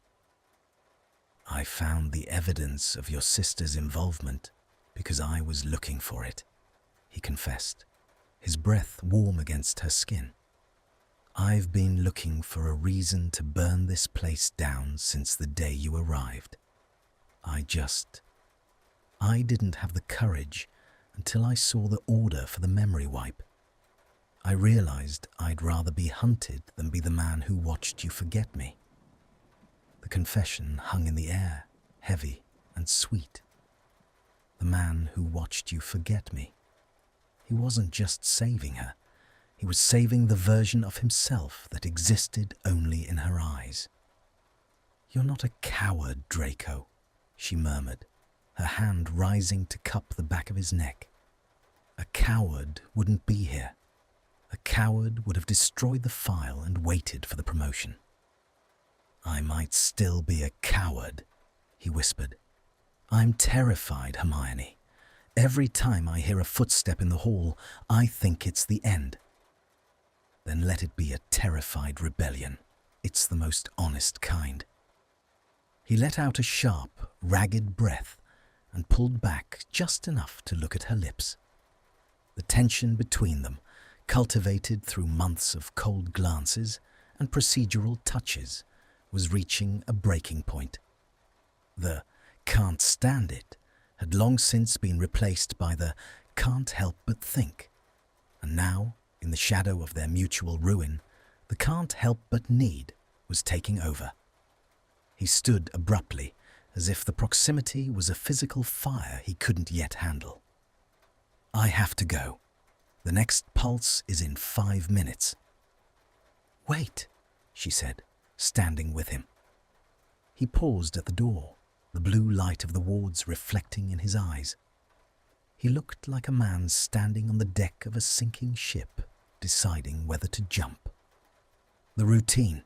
"I found the evidence of your sister's involvement because I was looking for it," he confessed, his breath warm against her skin. "I've been looking for a reason to burn this place down since the day you arrived. I didn't have the courage until I saw the order for the memory wipe. I realized I'd rather be hunted than be the man who watched you forget me." The confession hung in the air, heavy and sweet. The man who watched you forget me. He wasn't just saving her. He was saving the version of himself that existed only in her eyes. "You're not a coward, Draco," she murmured, her hand rising to cup the back of his neck. "A coward wouldn't be here. A coward would have destroyed the file and waited for the promotion." "I might still be a coward," he whispered. "I'm terrified, Hermione. Every time I hear a footstep in the hall, I think it's the end." "Then let it be a terrified rebellion. It's the most honest kind." He let out a sharp, ragged breath and pulled back just enough to look at her lips. The tension between them, cultivated through months of cold glances and procedural touches, was reaching a breaking point. The "can't stand it" had long since been replaced by the "can't help but think," and now, in the shadow of their mutual ruin, the "can't help but need" was taking over. He stood abruptly, as if the proximity was a physical fire he couldn't yet handle. "I have to go. The next pulse is in 5 minutes." "Wait," she said, standing with him. He paused at the door, the blue light of the wards reflecting in his eyes. He looked like a man standing on the deck of a sinking ship, deciding whether to jump. "The routine,"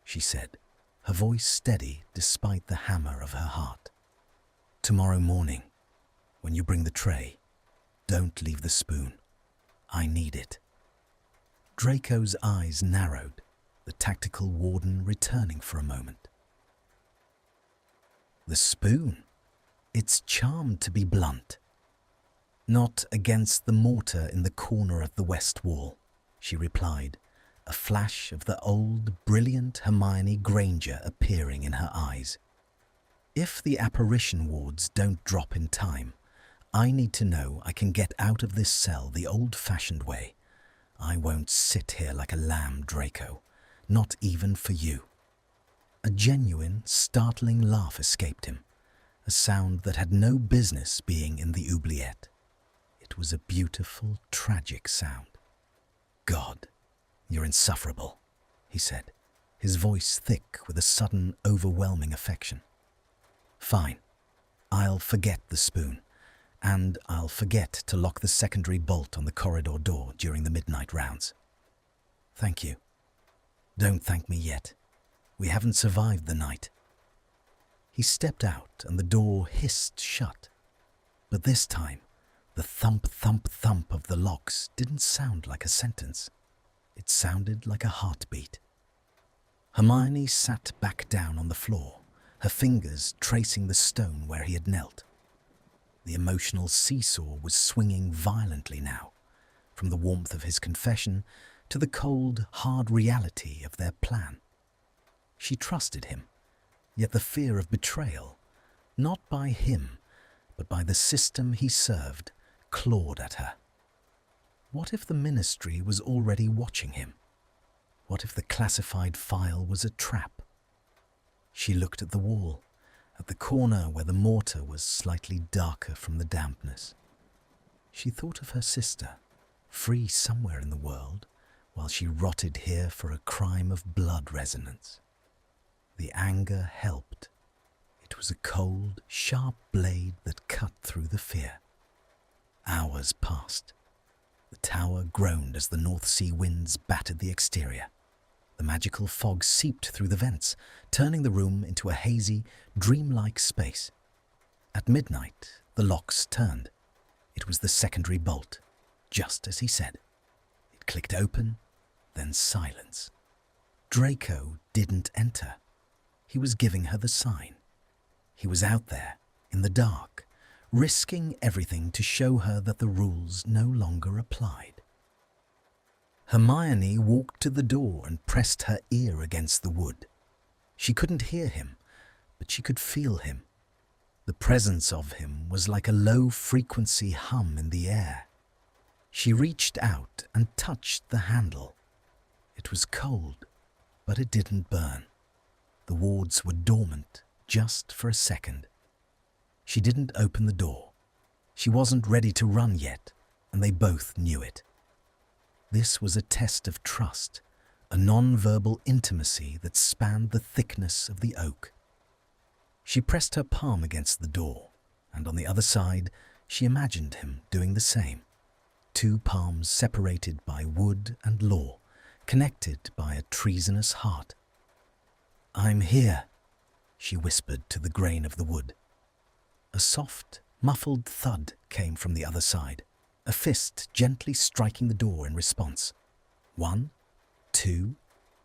she said, her voice steady despite the hammer of her heart. "Tomorrow morning, when you bring the tray, don't leave the spoon. I need it." Draco's eyes narrowed, the tactical warden returning for a moment. "The spoon? It's charmed to be blunt." "Not against the mortar in the corner of the west wall," she replied, a flash of the old, brilliant Hermione Granger appearing in her eyes. "If the apparition wards don't drop in time, I need to know I can get out of this cell the old-fashioned way. I won't sit here like a lamb, Draco, not even for you." A genuine, startling laugh escaped him, a sound that had no business being in the oubliette. It was a beautiful, tragic sound. "God, you're insufferable," he said, his voice thick with a sudden, overwhelming affection. "Fine. I'll forget the spoon, and I'll forget to lock the secondary bolt on the corridor door during the midnight rounds." "Thank you." "Don't thank me yet. We haven't survived the night." He stepped out and the door hissed shut. But this time, the thump, thump, thump of the locks didn't sound like a sentence. It sounded like a heartbeat. Hermione sat back down on the floor, her fingers tracing the stone where he had knelt. The emotional seesaw was swinging violently now, from the warmth of his confession to the cold, hard reality of their plan. She trusted him, yet the fear of betrayal, not by him, but by the system he served, clawed at her. What if the ministry was already watching him? What if the classified file was a trap? She looked at the wall, at the corner where the mortar was slightly darker from the dampness. She thought of her sister, free somewhere in the world, while she rotted here for a crime of blood resonance. The anger helped. It was a cold, sharp blade that cut through the fear. Hours passed. The tower groaned as the North Sea winds battered the exterior. The magical fog seeped through the vents, turning the room into a hazy, dreamlike space. At midnight, the locks turned. It was the secondary bolt, just as he said. It clicked open, then silence. Draco didn't enter. He was giving her the sign. He was out there, in the dark, risking everything to show her that the rules no longer applied. Hermione walked to the door and pressed her ear against the wood. She couldn't hear him, but she could feel him. The presence of him was like a low-frequency hum in the air. She reached out and touched the handle. It was cold, but it didn't burn. The wards were dormant, just for a second. She didn't open the door. She wasn't ready to run yet, and they both knew it. This was a test of trust, a non-verbal intimacy that spanned the thickness of the oak. She pressed her palm against the door, and on the other side, she imagined him doing the same. Two palms separated by wood and law, connected by a treasonous heart. "I'm here," she whispered to the grain of the wood. A soft, muffled thud came from the other side, a fist gently striking the door in response. 1, 2,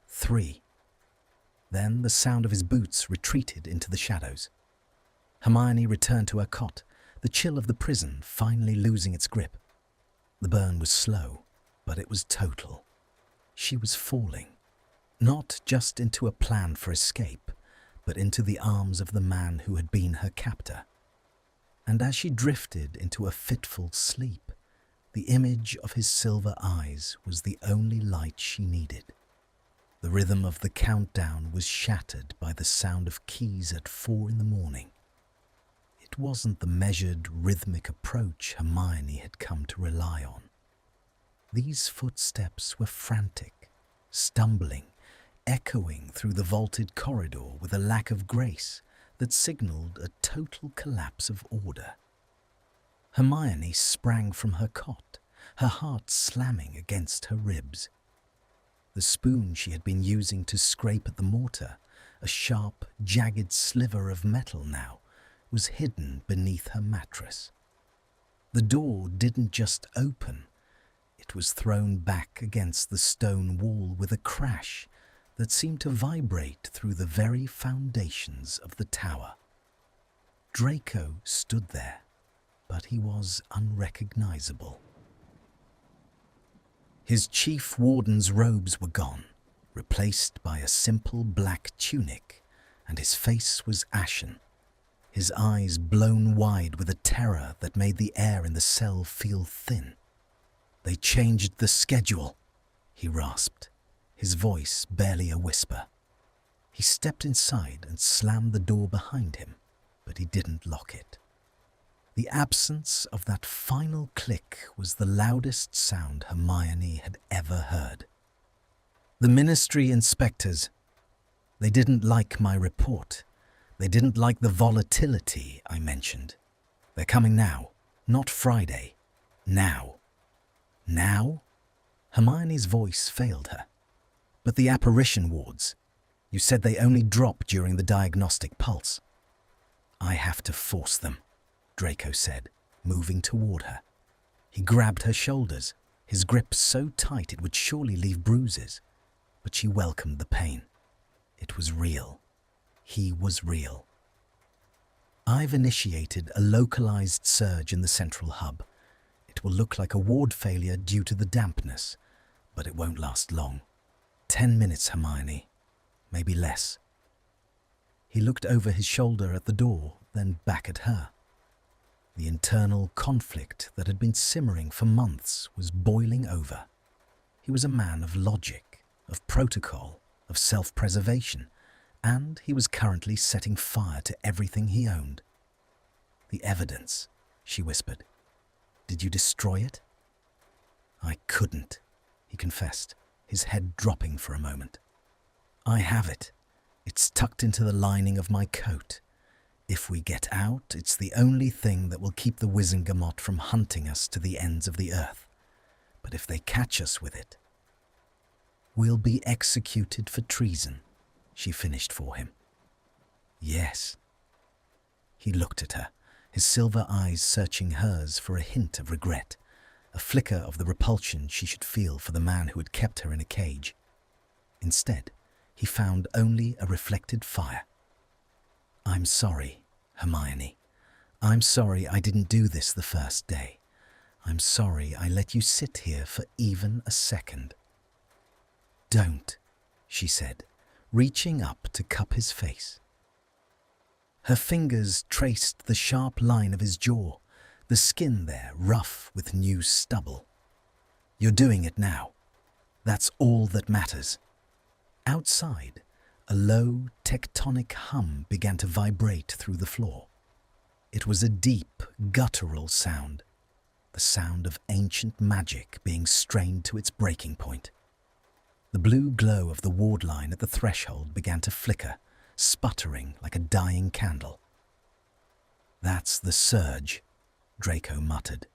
3. Then the sound of his boots retreated into the shadows. Hermione returned to her cot, the chill of the prison finally losing its grip. The burn was slow, but it was total. She was falling, not just into a plan for escape, but into the arms of the man who had been her captor. And as she drifted into a fitful sleep, the image of his silver eyes was the only light she needed. The rhythm of the countdown was shattered by the sound of keys at 4 a.m. It wasn't the measured, rhythmic approach Hermione had come to rely on. These footsteps were frantic, stumbling, echoing through the vaulted corridor with a lack of grace that signaled a total collapse of order. Hermione sprang from her cot, her heart slamming against her ribs. The spoon she had been using to scrape at the mortar, a sharp, jagged sliver of metal now, was hidden beneath her mattress. The door didn't just open, it was thrown back against the stone wall with a crash that seemed to vibrate through the very foundations of the tower. Draco stood there, but he was unrecognizable. His chief warden's robes were gone, replaced by a simple black tunic, and his face was ashen, his eyes blown wide with a terror that made the air in the cell feel thin. "They changed the schedule," he rasped, his voice barely a whisper. He stepped inside and slammed the door behind him, but he didn't lock it. The absence of that final click was the loudest sound Hermione had ever heard. "The Ministry inspectors. They didn't like my report. They didn't like the volatility I mentioned. They're coming now, not Friday. Now." "Now?" Hermione's voice failed her. "But the apparition wards. You said they only drop during the diagnostic pulse." "I have to force them," Draco said, moving toward her. He grabbed her shoulders, his grip so tight it would surely leave bruises. But she welcomed the pain. It was real. He was real. "I've initiated a localized surge in the central hub. It will look like a ward failure due to the dampness, but it won't last long. 10 minutes, Hermione. Maybe less." He looked over his shoulder at the door, then back at her. The internal conflict that had been simmering for months was boiling over. He was a man of logic, of protocol, of self-preservation, and he was currently setting fire to everything he owned. "The evidence," she whispered. "Did you destroy it?" "I couldn't," he confessed, his head dropping for a moment. "I have it. It's tucked into the lining of my coat. If we get out, it's the only thing that will keep the Wizengamot from hunting us to the ends of the earth. But if they catch us with it, we'll be executed for treason," she finished for him. "Yes." He looked at her, his silver eyes searching hers for a hint of regret, a flicker of the repulsion she should feel for the man who had kept her in a cage. Instead, he found only a reflected fire. "I'm sorry, Hermione. I'm sorry I didn't do this the first day. I'm sorry I let you sit here for even a second." "Don't," she said, reaching up to cup his face. Her fingers traced the sharp line of his jaw, the skin there rough with new stubble. "You're doing it now. That's all that matters." Outside, a low, tectonic hum began to vibrate through the floor. It was a deep, guttural sound, the sound of ancient magic being strained to its breaking point. The blue glow of the ward line at the threshold began to flicker, sputtering like a dying candle. "That's the surge," Draco muttered.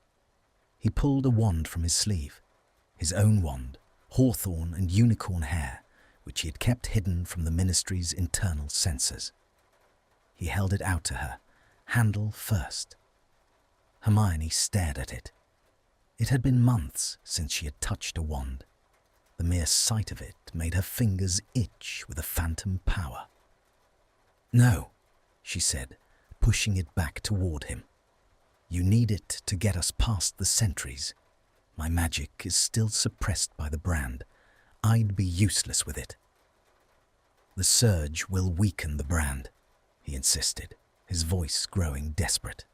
He pulled a wand from his sleeve, his own wand, hawthorn and unicorn hair, which he had kept hidden from the Ministry's internal censors. He held it out to her, handle first. Hermione stared at it. It had been months since she had touched a wand. The mere sight of it made her fingers itch with a phantom power. "No," she said, pushing it back toward him. "You need it to get us past the sentries. My magic is still suppressed by the brand. I'd be useless with it." "The surge will weaken the brand," he insisted, his voice growing desperate.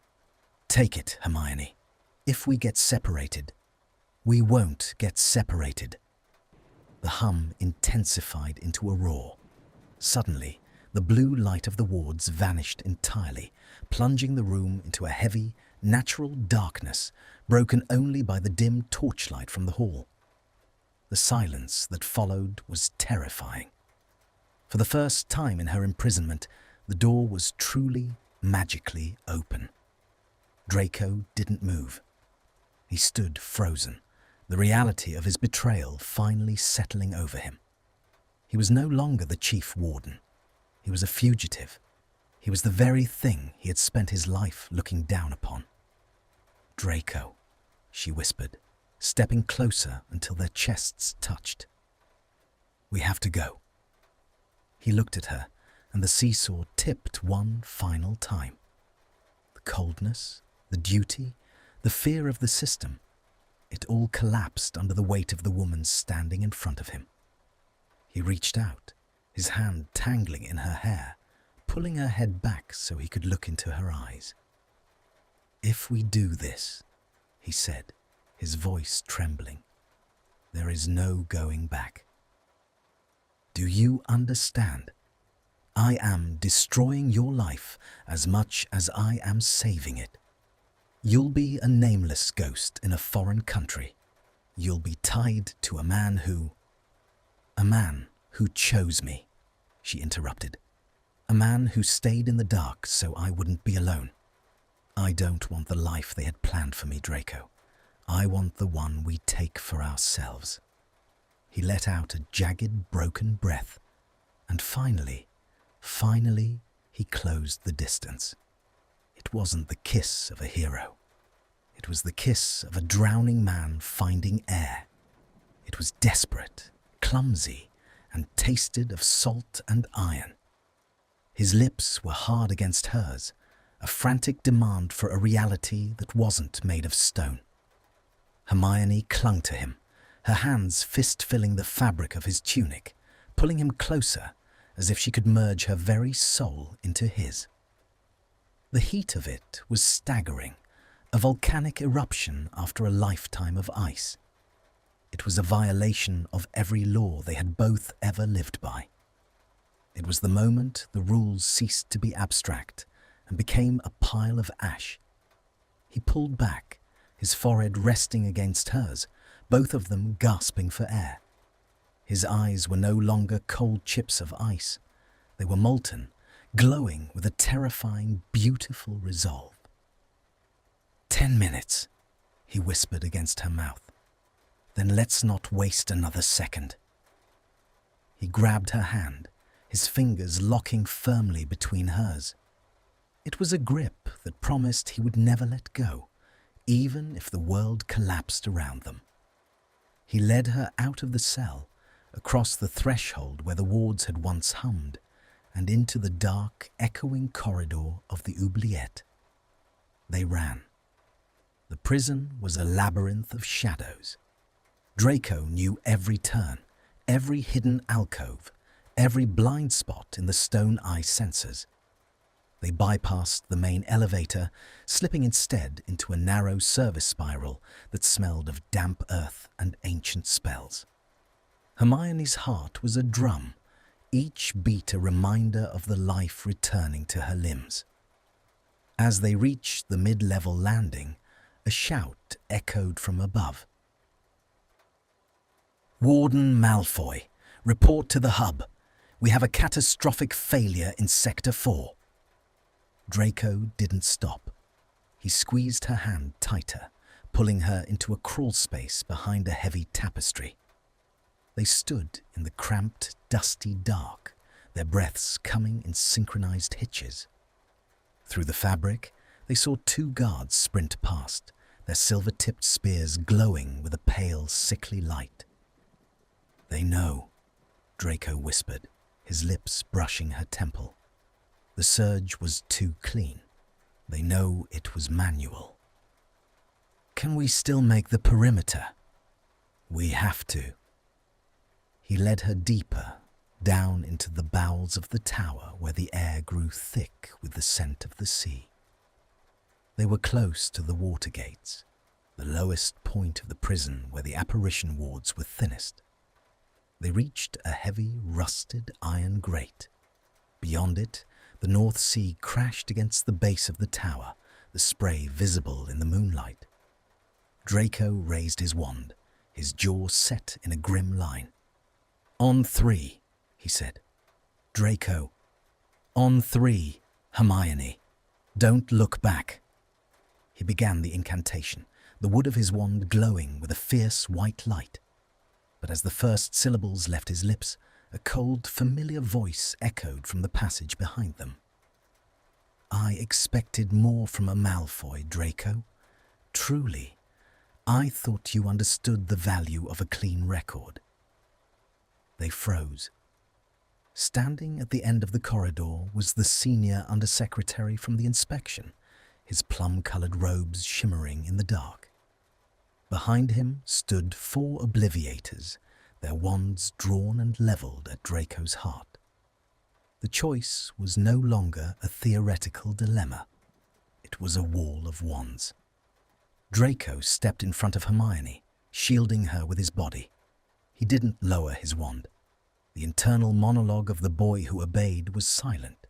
"Take it, Hermione. If we get separated, we won't get separated." The hum intensified into a roar. Suddenly, the blue light of the wards vanished entirely, plunging the room into a heavy, natural darkness, broken only by the dim torchlight from the hall. The silence that followed was terrifying. For the first time in her imprisonment, the door was truly, magically open. Draco didn't move. He stood frozen, the reality of his betrayal finally settling over him. He was no longer the chief warden. He was a fugitive. He was the very thing he had spent his life looking down upon. "Draco," she whispered, stepping closer until their chests touched. "We have to go." He looked at her, and the seesaw tipped one final time. The coldness, the duty, the fear of the system, it all collapsed under the weight of the woman standing in front of him. He reached out, his hand tangling in her hair, pulling her head back so he could look into her eyes. "If we do this," he said, his voice trembling, "there is no going back. Do you understand? I am destroying your life as much as I am saving it. You'll be a nameless ghost in a foreign country. You'll be tied to a man who chose me," she interrupted. "A man who stayed in the dark so I wouldn't be alone. I don't want the life they had planned for me, Draco. I want the one we take for ourselves." He let out a jagged, broken breath, and finally, he closed the distance. It wasn't the kiss of a hero. It was the kiss of a drowning man finding air. It was desperate, clumsy, and tasted of salt and iron. His lips were hard against hers, a frantic demand for a reality that wasn't made of stone. Hermione clung to him, her hands fist-filling the fabric of his tunic, pulling him closer as if she could merge her very soul into his. The heat of it was staggering, a volcanic eruption after a lifetime of ice. It was a violation of every law they had both ever lived by. It was the moment the rules ceased to be abstract and became a pile of ash. He pulled back, his forehead resting against hers, both of them gasping for air. His eyes were no longer cold chips of ice. They were molten, glowing with a terrifying, beautiful resolve. 10 minutes, he whispered against her mouth. Then let's not waste another second. He grabbed her hand, his fingers locking firmly between hers. It was a grip that promised he would never let go, even if the world collapsed around them. He led her out of the cell, across the threshold where the wards had once hummed, and into the dark, echoing corridor of the oubliette. They ran. The prison was a labyrinth of shadows. Draco knew every turn, every hidden alcove, every blind spot in the stone eye sensors. They bypassed the main elevator, slipping instead into a narrow service spiral that smelled of damp earth and ancient spells. Hermione's heart was a drum, each beat a reminder of the life returning to her limbs. As they reached the mid-level landing, a shout echoed from above. "Warden Malfoy, report to the hub. We have a catastrophic failure in Sector 4. Draco didn't stop. He squeezed her hand tighter, pulling her into a crawl space behind a heavy tapestry. They stood in the cramped, dusty dark, their breaths coming in synchronized hitches. Through the fabric, they saw 2 guards sprint past, their silver-tipped spears glowing with a pale, sickly light. "They know," Draco whispered, his lips brushing her temple. The surge was too clean. They know it was manual. "Can we still make the perimeter?" "We have to." He led her deeper, down into the bowels of the tower where the air grew thick with the scent of the sea. They were close to the water gates, the lowest point of the prison where the apparition wards were thinnest. They reached a heavy, rusted iron grate. Beyond it, the North Sea crashed against the base of the tower, the spray visible in the moonlight. Draco raised his wand, his jaw set in a grim line. "On 3, he said. "Draco, on 3, Hermione. Don't look back." He began the incantation, the wood of his wand glowing with a fierce white light. But as the first syllables left his lips, a cold, familiar voice echoed from the passage behind them. "I expected more from a Malfoy, Draco. Truly, I thought you understood the value of a clean record." They froze. Standing at the end of the corridor was the senior undersecretary from the inspection, his plum-coloured robes shimmering in the dark. Behind him stood 4 obliviators, their wands drawn and levelled at Draco's heart. The choice was no longer a theoretical dilemma. It was a wall of wands. Draco stepped in front of Hermione, shielding her with his body. He didn't lower his wand. The internal monologue of the boy who obeyed was silent.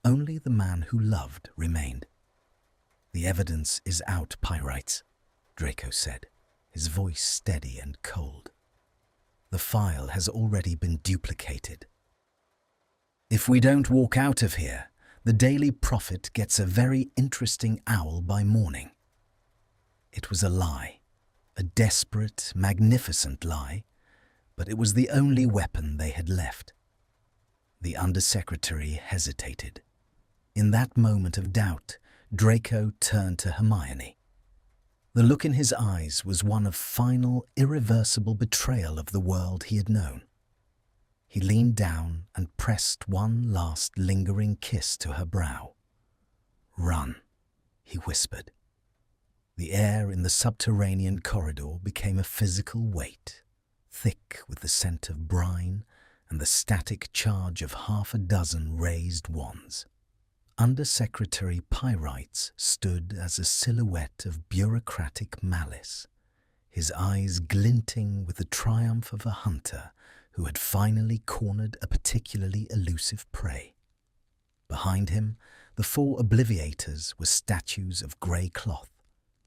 Only the man who loved remained. "The evidence is out, Pyites," Draco said, his voice steady and cold. "The file has already been duplicated. If we don't walk out of here, the Daily Prophet gets a very interesting owl by morning." It was a lie, a desperate, magnificent lie, but it was the only weapon they had left. The Undersecretary hesitated. In that moment of doubt, Draco turned to Hermione. The look in his eyes was one of final, irreversible betrayal of the world he had known. He leaned down and pressed one last lingering kiss to her brow. "Run," he whispered. The air in the subterranean corridor became a physical weight, thick with the scent of brine and the static charge of 6 raised wands. Undersecretary Pyites stood as a silhouette of bureaucratic malice, his eyes glinting with the triumph of a hunter who had finally cornered a particularly elusive prey. Behind him, the 4 obliviators were statues of grey cloth,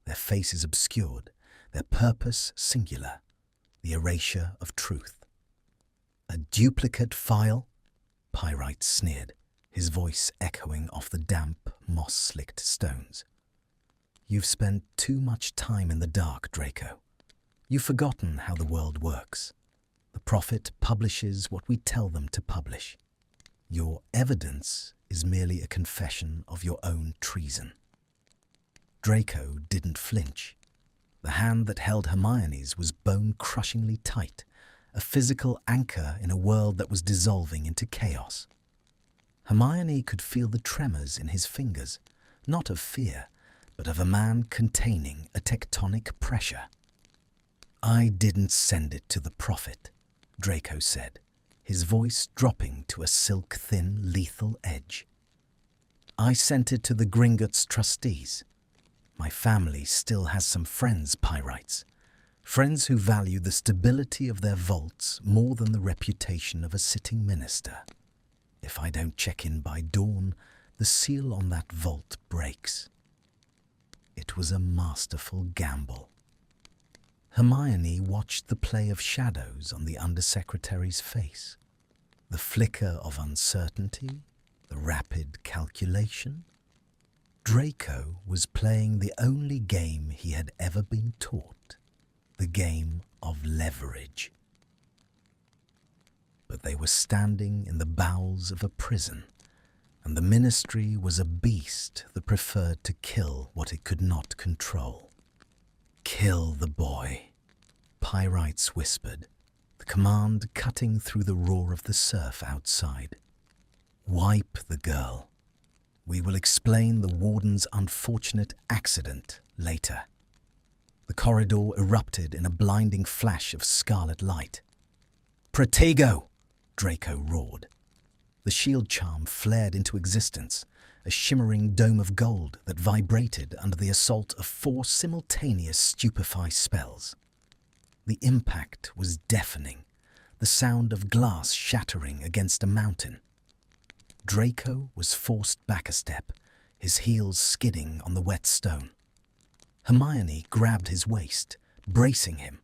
their faces obscured, their purpose singular, the erasure of truth. A duplicate file? Pyites sneered, his voice echoing off the damp, moss-slicked stones. You've spent too much time in the dark, Draco. You've forgotten how the world works. The prophet publishes what we tell them to publish. Your evidence is merely a confession of your own treason. Draco didn't flinch. The hand that held Hermione's was bone-crushingly tight, a physical anchor in a world that was dissolving into chaos. Hermione could feel the tremors in his fingers, not of fear, but of a man containing a tectonic pressure. I didn't send it to the prophet, Draco said, his voice dropping to a silk-thin, lethal edge. I sent it to the Gringotts trustees. My family still has some friends, Pyites. Friends who value the stability of their vaults more than the reputation of a sitting minister. If I don't check in by dawn, the seal on that vault breaks. It was a masterful gamble. Hermione watched the play of shadows on the Undersecretary's face. The flicker of uncertainty, the rapid calculation. Draco was playing the only game he had ever been taught, the game of leverage. But they were standing in the bowels of a prison, and the Ministry was a beast that preferred to kill what it could not control. Kill the boy, Pyites whispered, the command cutting through the roar of the surf outside. Wipe the girl. We will explain the warden's unfortunate accident later. The corridor erupted in a blinding flash of scarlet light. Protego! Draco roared. The shield charm flared into existence, a shimmering dome of gold that vibrated under the assault of 4 simultaneous stupefy spells. The impact was deafening, the sound of glass shattering against a mountain. Draco was forced back a step, his heels skidding on the wet stone. Hermione grabbed his waist, bracing him,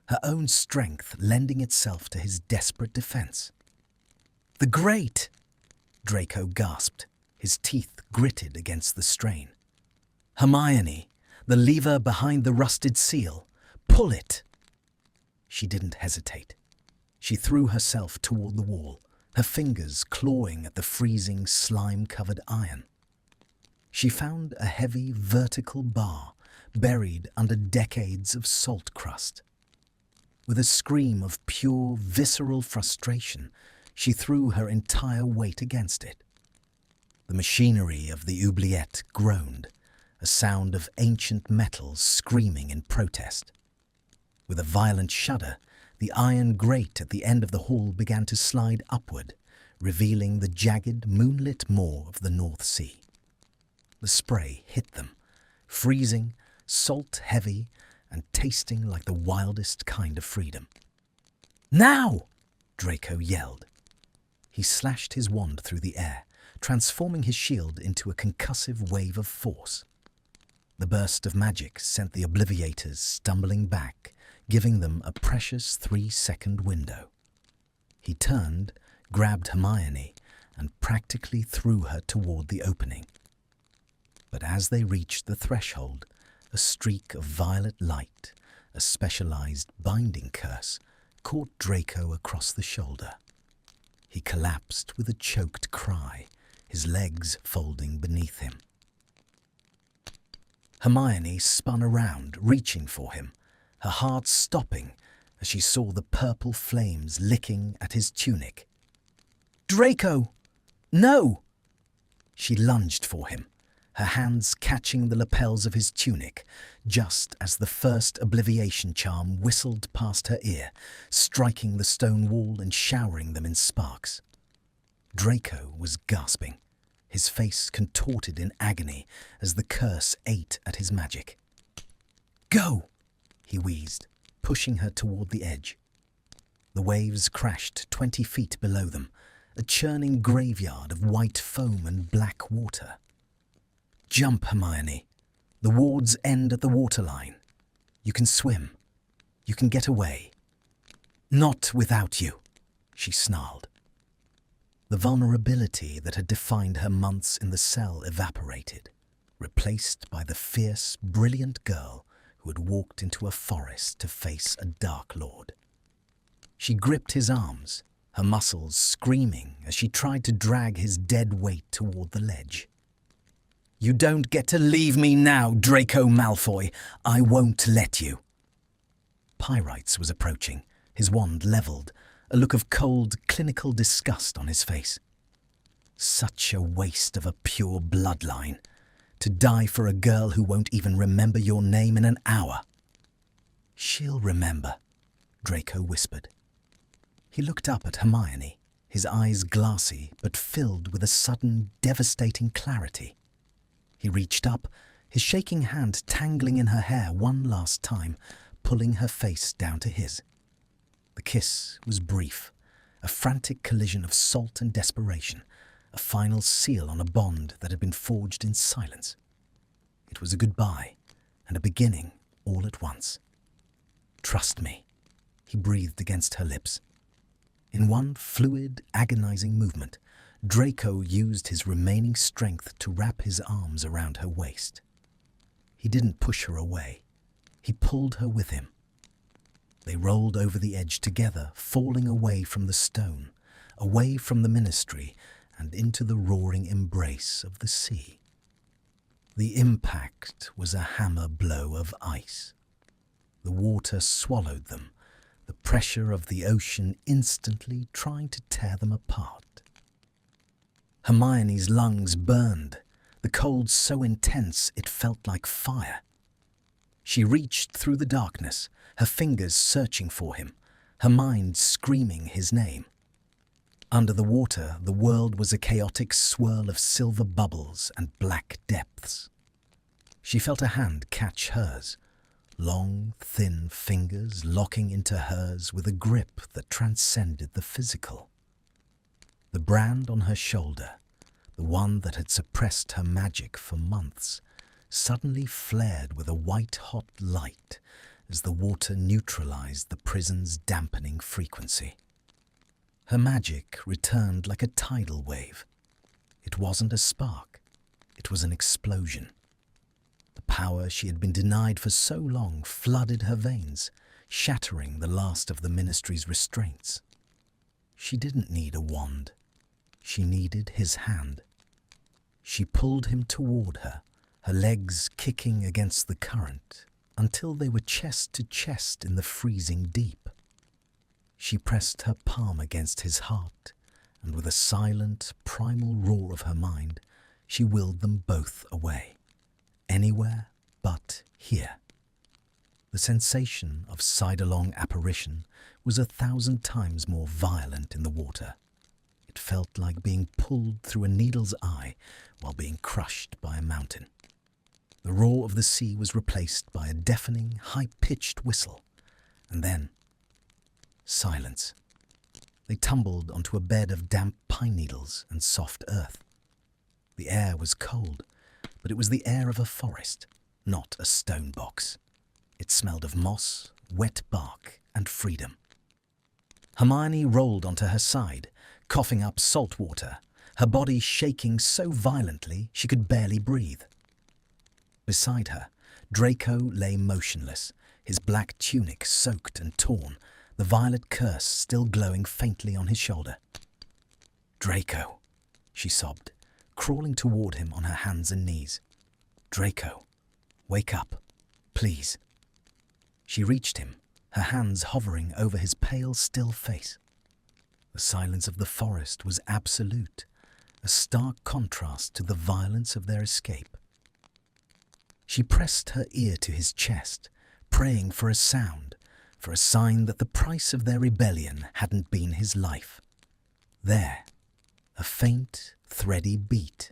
her own strength lending itself to his desperate defense. "The Great!" Draco gasped, his teeth gritted against the strain. "Hermione, the lever behind the rusted seal. Pull it!" She didn't hesitate. She threw herself toward the wall, her fingers clawing at the freezing, slime-covered iron. She found a heavy, vertical bar buried under decades of salt crust. With a scream of pure, visceral frustration, she threw her entire weight against it. The machinery of the oubliette groaned, a sound of ancient metals screaming in protest. With a violent shudder, the iron grate at the end of the hall began to slide upward, revealing the jagged, moonlit moor of the North Sea. The spray hit them, freezing, salt-heavy, and tasting like the wildest kind of freedom. "Now!" Draco yelled. He slashed his wand through the air, transforming his shield into a concussive wave of force. The burst of magic sent the Obliviators stumbling back, giving them a precious 3-second window. He turned, grabbed Hermione, and practically threw her toward the opening. But as they reached the threshold, a streak of violet light, a specialized binding curse, caught Draco across the shoulder. He collapsed with a choked cry, his legs folding beneath him. Hermione spun around, reaching for him, her heart stopping as she saw the purple flames licking at his tunic. "Draco! No!" She lunged for him, her hands catching the lapels of his tunic, just as the first obliviation charm whistled past her ear, striking the stone wall and showering them in sparks. Draco was gasping, his face contorted in agony as the curse ate at his magic. "Go!" he wheezed, pushing her toward the edge. The waves crashed 20 feet below them, a churning graveyard of white foam and black water. "Jump, Hermione. The wards end at the waterline. You can swim. You can get away." "Not without you," she snarled. The vulnerability that had defined her months in the cell evaporated, replaced by the fierce, brilliant girl who had walked into a forest to face a Dark Lord. She gripped his arms, her muscles screaming as she tried to drag his dead weight toward the ledge. "You don't get to leave me now, Draco Malfoy. I won't let you." Pyites was approaching, his wand leveled, a look of cold, clinical disgust on his face. Such a waste of a pure bloodline, to die for a girl who won't even remember your name in an hour. "She'll remember," Draco whispered. He looked up at Hermione, his eyes glassy but filled with a sudden, devastating clarity. He reached up, his shaking hand tangling in her hair one last time, pulling her face down to his. The kiss was brief, a frantic collision of salt and desperation, a final seal on a bond that had been forged in silence. It was a goodbye and a beginning all at once. "Trust me," he breathed against her lips. In one fluid, agonizing movement, Draco used his remaining strength to wrap his arms around her waist. He didn't push her away. He pulled her with him. They rolled over the edge together, falling away from the stone, away from the ministry, and into the roaring embrace of the sea. The impact was a hammer blow of ice. The water swallowed them, the pressure of the ocean instantly trying to tear them apart. Hermione's lungs burned, the cold so intense it felt like fire. She reached through the darkness, her fingers searching for him, her mind screaming his name. Under the water, the world was a chaotic swirl of silver bubbles and black depths. She felt a hand catch hers, long, thin fingers locking into hers with a grip that transcended the physical. The brand on her shoulder, the one that had suppressed her magic for months, suddenly flared with a white-hot light as the water neutralized the prison's dampening frequency. Her magic returned like a tidal wave. It wasn't a spark, it was an explosion. The power she had been denied for so long flooded her veins, shattering the last of the ministry's restraints. She didn't need a wand. She needed his hand. She pulled him toward her, her legs kicking against the current, until they were chest to chest in the freezing deep. She pressed her palm against his heart, and with a silent, primal roar of her mind, she willed them both away. Anywhere but here. The sensation of sidelong apparition was 1,000 times more violent in the water. It felt like being pulled through a needle's eye while being crushed by a mountain. The roar of the sea was replaced by a deafening, high-pitched whistle, and then silence. They tumbled onto a bed of damp pine needles and soft earth. The air was cold, but it was the air of a forest, not a stone box. It smelled of moss, wet bark, and freedom. Hermione rolled onto her side, coughing up salt water, her body shaking so violently she could barely breathe. Beside her, Draco lay motionless, his black tunic soaked and torn, the violet curse still glowing faintly on his shoulder. "Draco," she sobbed, crawling toward him on her hands and knees. "Draco, wake up, please." She reached him, her hands hovering over his pale, still face. The silence of the forest was absolute, a stark contrast to the violence of their escape. She pressed her ear to his chest, praying for a sound, for a sign that the price of their rebellion hadn't been his life. There, a faint, thready beat.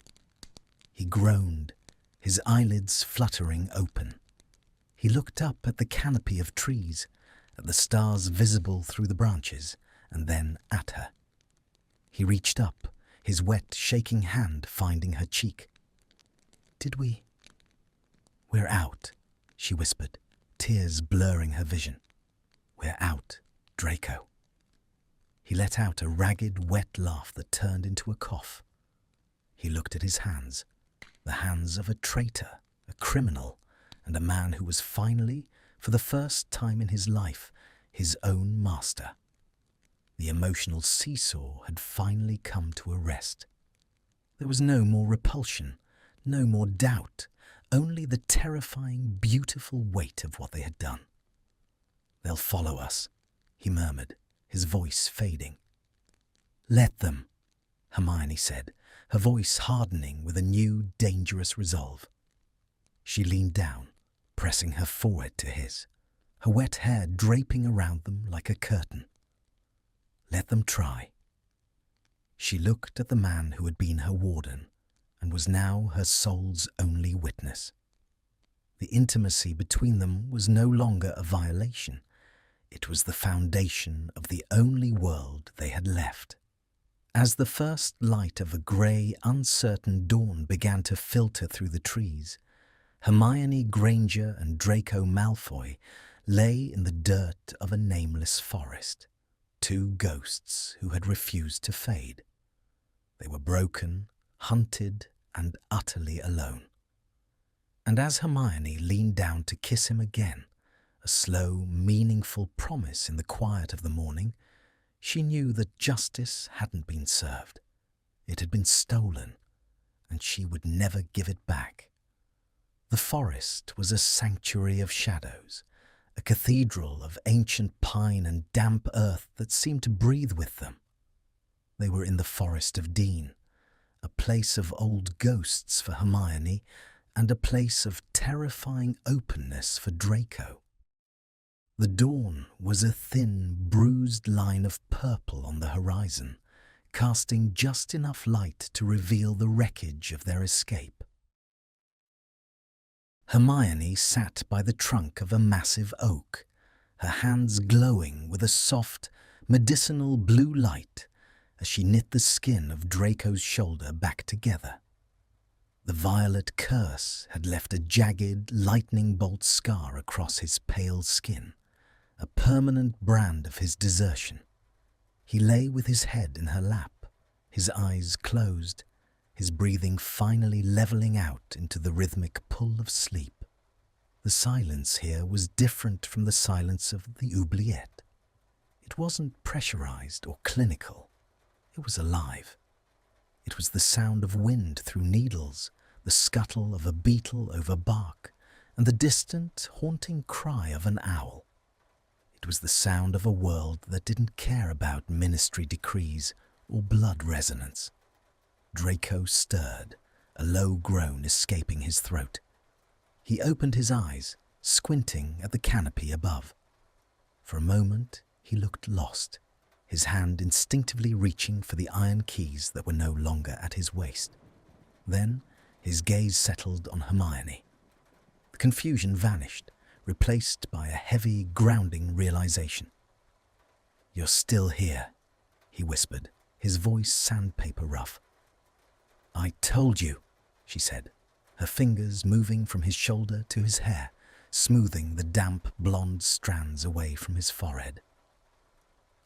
He groaned, his eyelids fluttering open. He looked up at the canopy of trees, at the stars visible through the branches, and then at her. He reached up, his wet, shaking hand finding her cheek. "We're out," she whispered, tears blurring her vision. "We're out, Draco." He let out a ragged, wet laugh that turned into a cough. He looked at his hands, the hands of a traitor, a criminal, and a man who was finally, for the first time in his life, his own master. The emotional seesaw had finally come to a rest. There was no more repulsion, no more doubt, only the terrifying, beautiful weight of what they had done. "They'll follow us," he murmured, his voice fading. "Let them," Hermione said, her voice hardening with a new, dangerous resolve. She leaned down, pressing her forehead to his, her wet hair draping around them like a curtain. "Let them try." She looked at the man who had been her warden and was now her soul's only witness. The intimacy between them was no longer a violation. It was the foundation of the only world they had left. As the first light of a grey, uncertain dawn began to filter through the trees, Hermione Granger and Draco Malfoy lay in the dirt of a nameless forest, two ghosts who had refused to fade. They were broken, hunted, and utterly alone. And as Hermione leaned down to kiss him again, a slow, meaningful promise in the quiet of the morning, she knew that justice hadn't been served. It had been stolen, and she would never give it back. The forest was a sanctuary of shadows, a cathedral of ancient pine and damp earth that seemed to breathe with them. They were in the Forest of Dean, a place of old ghosts for Hermione and a place of terrifying openness for Draco. The dawn was a thin, bruised line of purple on the horizon, casting just enough light to reveal the wreckage of their escape. Hermione sat by the trunk of a massive oak, her hands glowing with a soft, medicinal blue light as she knit the skin of Draco's shoulder back together. The violet curse had left a jagged, lightning bolt scar across his pale skin, a permanent brand of his desertion. He lay with his head in her lap, his eyes closed, his breathing finally leveling out into the rhythmic pull of sleep. The silence here was different from the silence of the oubliette. It wasn't pressurized or clinical. It was alive. It was the sound of wind through needles, the scuttle of a beetle over bark, and the distant, haunting cry of an owl. It was the sound of a world that didn't care about ministry decrees or blood resonance. Draco stirred, a low groan escaping his throat. He opened his eyes, squinting at the canopy above. For a moment, he looked lost, his hand instinctively reaching for the iron keys that were no longer at his waist. Then, his gaze settled on Hermione. The confusion vanished, replaced by a heavy, grounding realization. "You're still here," he whispered, his voice sandpaper rough. "I told you," she said, her fingers moving from his shoulder to his hair, smoothing the damp blonde strands away from his forehead.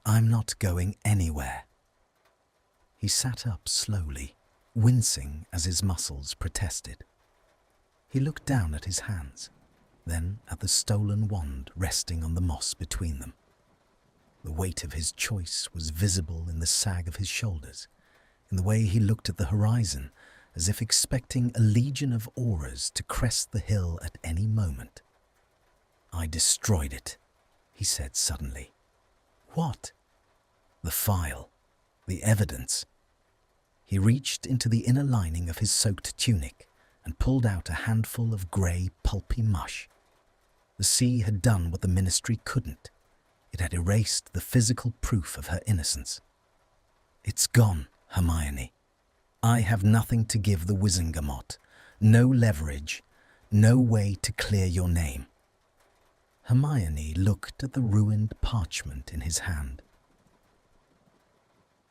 "I'm not going anywhere." He sat up slowly, wincing as his muscles protested. He looked down at his hands, then at the stolen wand resting on the moss between them. The weight of his choice was visible in the sag of his shoulders, in the way he looked at the horizon, as if expecting a legion of auras to crest the hill at any moment. "I destroyed it," he said suddenly. "What?" "The file. The evidence." He reached into the inner lining of his soaked tunic and pulled out a handful of grey, pulpy mush. The sea had done what the ministry couldn't. It had erased the physical proof of her innocence. "It's gone, Hermione. I have nothing to give the Wizengamot, no leverage, no way to clear your name." Hermione looked at the ruined parchment in his hand.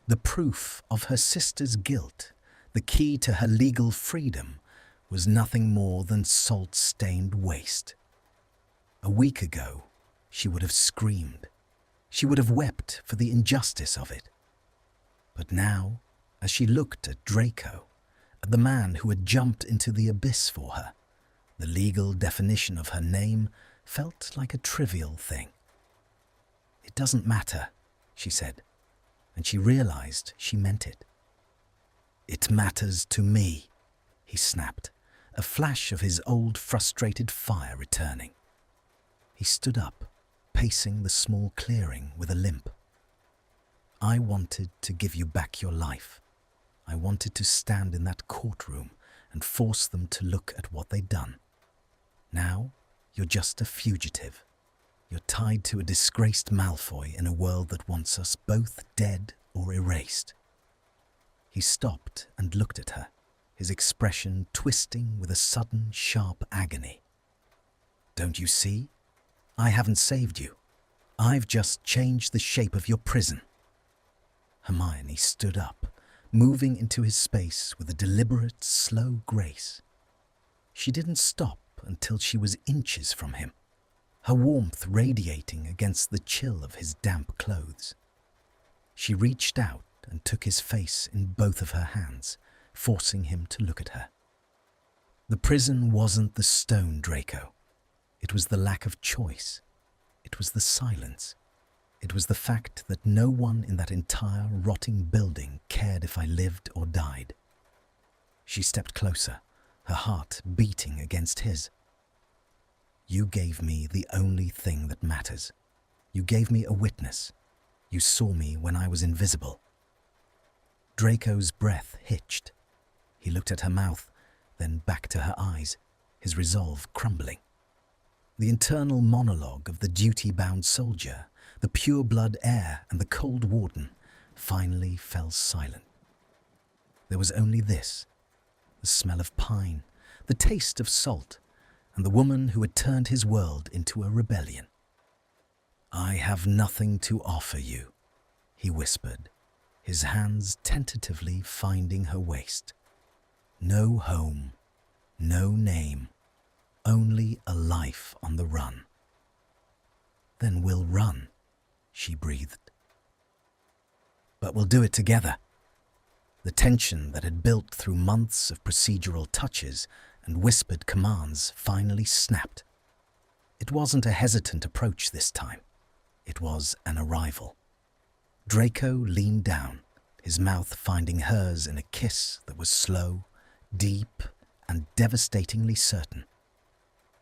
The proof of her sister's guilt, the key to her legal freedom, was nothing more than salt-stained waste. A week ago, she would have screamed. She would have wept for the injustice of it. But now, as she looked at Draco, at the man who had jumped into the abyss for her, the legal definition of her name felt like a trivial thing. "It doesn't matter," she said, and she realized she meant it. "It matters to me," he snapped, a flash of his old frustrated fire returning. He stood up, pacing the small clearing with a limp. "I wanted to give you back your life. I wanted to stand in that courtroom and force them to look at what they'd done. Now, you're just a fugitive. You're tied to a disgraced Malfoy in a world that wants us both dead or erased." He stopped and looked at her, his expression twisting with a sudden, sharp agony. "Don't you see? I haven't saved you. I've just changed the shape of your prison." Hermione stood up, moving into his space with a deliberate, slow grace. She didn't stop until she was inches from him, her warmth radiating against the chill of his damp clothes. She reached out and took his face in both of her hands, forcing him to look at her. The prison wasn't the stone, Draco. It was the lack of choice. It was the silence. It was the fact that no one in that entire rotting building cared if I lived or died. She stepped closer, her heart beating against his. "You gave me the only thing that matters. You gave me a witness. You saw me when I was invisible." Draco's breath hitched. He looked at her mouth, then back to her eyes, his resolve crumbling. The internal monologue of the duty-bound soldier, the pure-blood heir and the cold warden, finally fell silent. There was only this, the smell of pine, the taste of salt, and the woman who had turned his world into a rebellion. "I have nothing to offer you," he whispered, his hands tentatively finding her waist. "No home, no name, only a life on the run." "Then we'll run," she breathed. "But we'll do it together." The tension that had built through months of procedural touches and whispered commands finally snapped. It wasn't a hesitant approach this time. It was an arrival. Draco leaned down, his mouth finding hers in a kiss that was slow, deep, and devastatingly certain.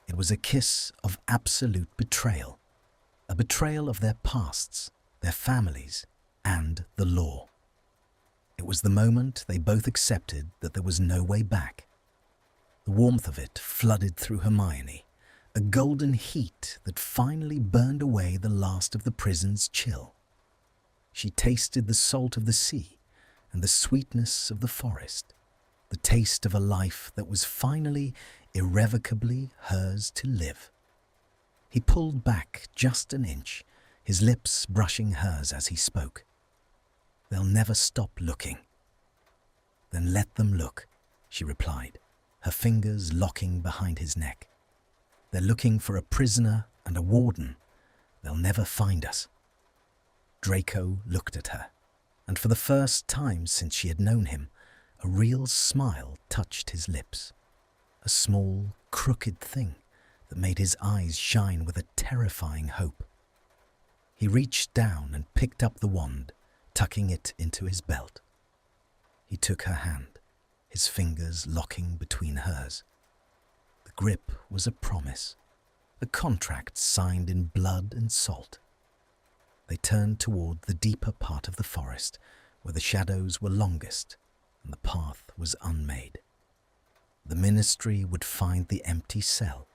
It was a kiss of absolute betrayal, a betrayal of their pasts, their families, and the law. It was the moment they both accepted that there was no way back. The warmth of it flooded through Hermione, a golden heat that finally burned away the last of the prison's chill. She tasted the salt of the sea and the sweetness of the forest, the taste of a life that was finally, irrevocably hers to live. He pulled back just an inch, his lips brushing hers as he spoke. "They'll never stop looking." "Then let them look," she replied, her fingers locking behind his neck. "They're looking for a prisoner and a warden. They'll never find us." Draco looked at her, and for the first time since she had known him, a real smile touched his lips. A small, crooked thing that made his eyes shine with a terrifying hope. He reached down and picked up the wand, tucking it into his belt. He took her hand, his fingers locking between hers. The grip was a promise, a contract signed in blood and salt. They turned toward the deeper part of the forest, where the shadows were longest and the path was unmade. The ministry would find the empty cell.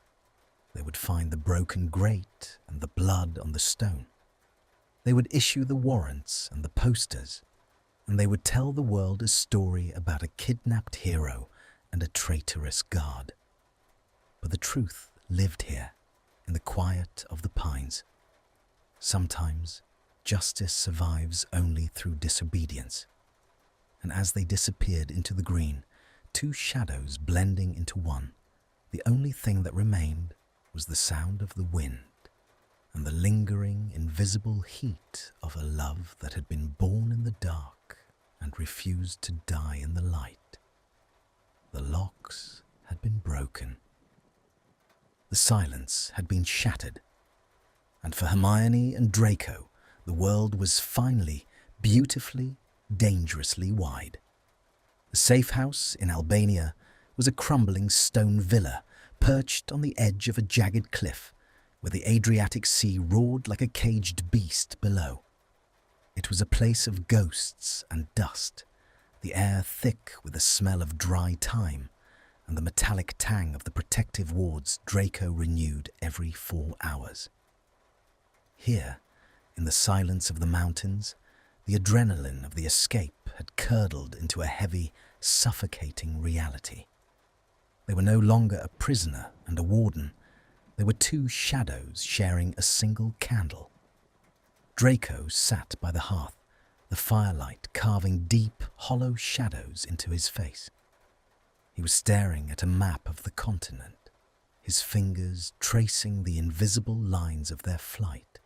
They would find the broken grate and the blood on the stone. They would issue the warrants and the posters, and they would tell the world a story about a kidnapped hero and a traitorous guard. But the truth lived here, in the quiet of the pines. Sometimes justice survives only through disobedience. And as they disappeared into the green, two shadows blending into one, the only thing that remained was the sound of the wind, and the lingering, invisible heat of a love that had been born in the dark and refused to die in the light. The locks had been broken. The silence had been shattered, and for Hermione and Draco, the world was finally, beautifully, dangerously wide. The safe house in Albania was a crumbling stone villa perched on the edge of a jagged cliff where the Adriatic Sea roared like a caged beast below. It was a place of ghosts and dust, the air thick with the smell of dry thyme and the metallic tang of the protective wards Draco renewed every 4 hours. Here, in the silence of the mountains, the adrenaline of the escape had curdled into a heavy, suffocating reality. They were no longer a prisoner and a warden. They were 2 shadows sharing a single candle. Draco sat by the hearth, the firelight carving deep, hollow shadows into his face. He was staring at a map of the continent, his fingers tracing the invisible lines of their flight.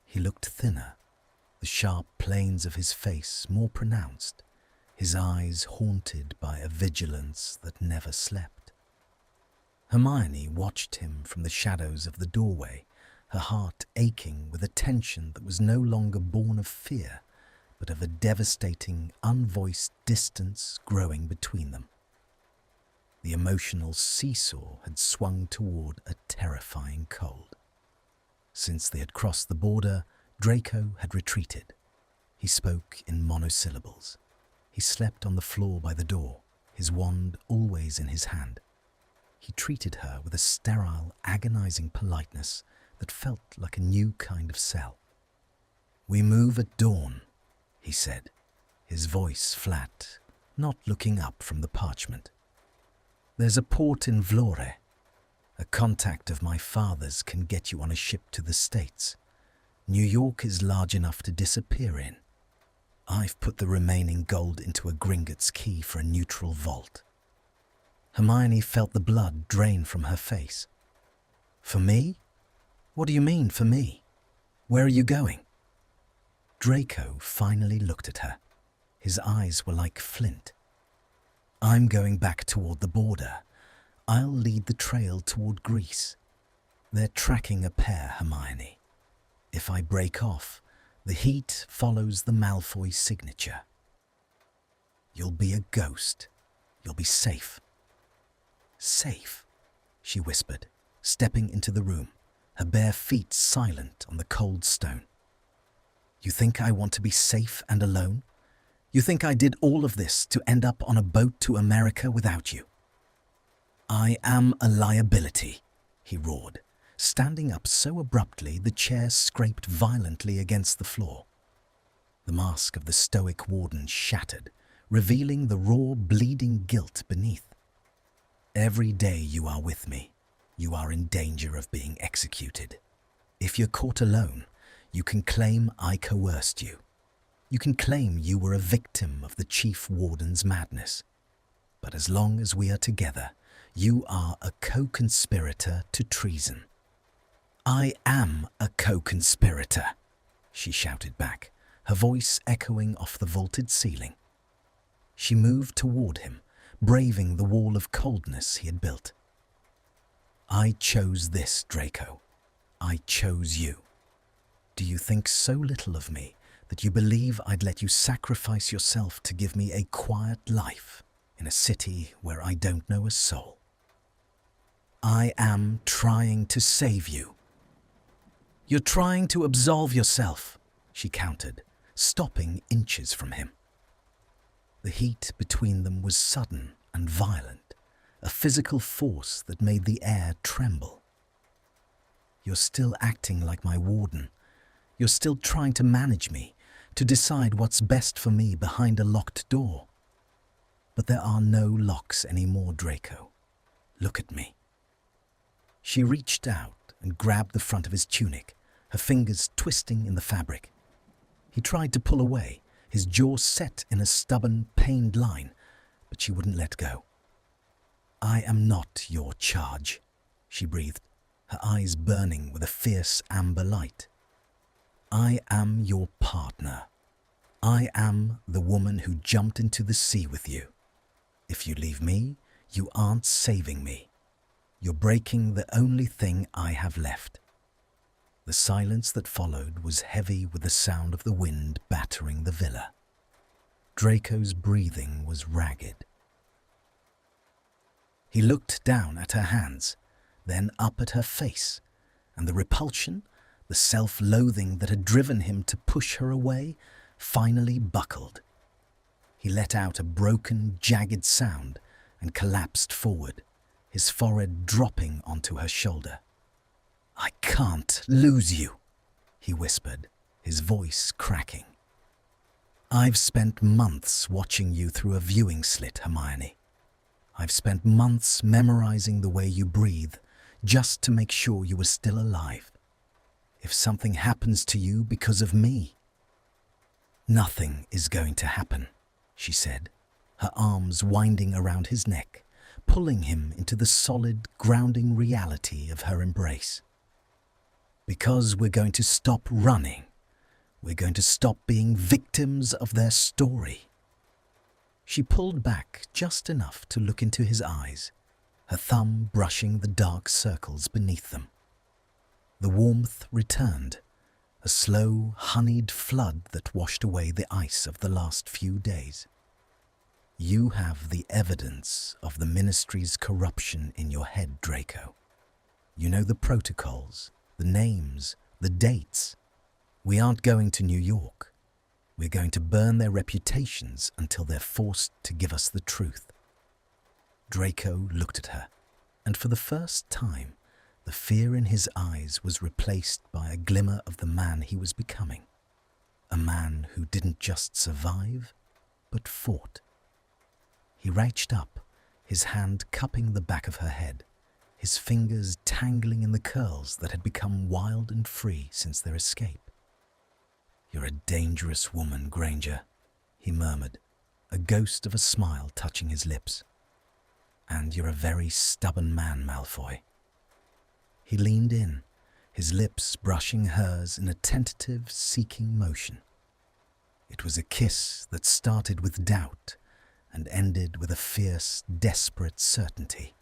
He looked thinner, the sharp planes of his face more pronounced, his eyes haunted by a vigilance that never slept. Hermione watched him from the shadows of the doorway, her heart aching with a tension that was no longer born of fear, but of a devastating, unvoiced distance growing between them. The emotional seesaw had swung toward a terrifying cold. Since they had crossed the border, Draco had retreated. He spoke in monosyllables. He slept on the floor by the door, his wand always in his hand. He treated her with a sterile, agonizing politeness that felt like a new kind of cell. "We move at dawn," he said, his voice flat, not looking up from the parchment. "There's a port in Vlore. A contact of my father's can get you on a ship to the States. New York is large enough to disappear in. I've put the remaining gold into a Gringotts key for a neutral vault." Hermione felt the blood drain from her face. "For me? What do you mean, for me? Where are you going?" Draco finally looked at her. His eyes were like flint. "I'm going back toward the border. I'll lead the trail toward Greece. They're tracking a pair, Hermione. If I break off, the heat follows the Malfoy signature. You'll be a ghost. You'll be safe." "Safe," she whispered, stepping into the room, her bare feet silent on the cold stone. "You think I want to be safe and alone? You think I did all of this to end up on a boat to America without you?" "I am a liability," he roared, standing up so abruptly the chair scraped violently against the floor. The mask of the stoic warden shattered, revealing the raw, bleeding guilt beneath. "Every day you are with me, you are in danger of being executed. If you're caught alone, you can claim I coerced you. You can claim you were a victim of the chief warden's madness. But as long as we are together, you are a co-conspirator to treason." "I am a co-conspirator," she shouted back, her voice echoing off the vaulted ceiling. She moved toward him, braving the wall of coldness he had built. "I chose this, Draco. I chose you. Do you think so little of me that you believe I'd let you sacrifice yourself to give me a quiet life in a city where I don't know a soul? I am trying to save you." "You're trying to absolve yourself," she countered, stopping inches from him. The heat between them was sudden and violent, a physical force that made the air tremble. "You're still acting like my warden. You're still trying to manage me, to decide what's best for me behind a locked door. But there are no locks anymore, Draco. Look at me." She reached out and grabbed the front of his tunic, her fingers twisting in the fabric. He tried to pull away, his jaw set in a stubborn, pained line, but she wouldn't let go. "I am not your charge," she breathed, her eyes burning with a fierce amber light. "I am your partner. I am the woman who jumped into the sea with you. If you leave me, you aren't saving me. You're breaking the only thing I have left." The silence that followed was heavy with the sound of the wind battering the villa. Draco's breathing was ragged. He looked down at her hands, then up at her face, and the repulsion, the self-loathing that had driven him to push her away, finally buckled. He let out a broken, jagged sound and collapsed forward, his forehead dropping onto her shoulder. "I can't lose you," he whispered, his voice cracking. "I've spent months watching you through a viewing slit, Hermione. I've spent months memorizing the way you breathe just to make sure you were still alive. If something happens to you because of me—" "Nothing is going to happen," she said, her arms winding around his neck, pulling him into the solid, grounding reality of her embrace. "Because we're going to stop running. We're going to stop being victims of their story." She pulled back just enough to look into his eyes, her thumb brushing the dark circles beneath them. The warmth returned, a slow, honeyed flood that washed away the ice of the last few days. "You have the evidence of the Ministry's corruption in your head, Draco. You know the protocols, the names, the dates. We aren't going to New York. We're going to burn their reputations until they're forced to give us the truth." Draco looked at her, and for the first time, the fear in his eyes was replaced by a glimmer of the man he was becoming. A man who didn't just survive, but fought. He reached up, his hand cupping the back of her head, his fingers tangling in the curls that had become wild and free since their escape. "You're a dangerous woman, Granger," he murmured, a ghost of a smile touching his lips. "And you're a very stubborn man, Malfoy." He leaned in, his lips brushing hers in a tentative, seeking motion. It was a kiss that started with doubt and ended with a fierce, desperate certainty.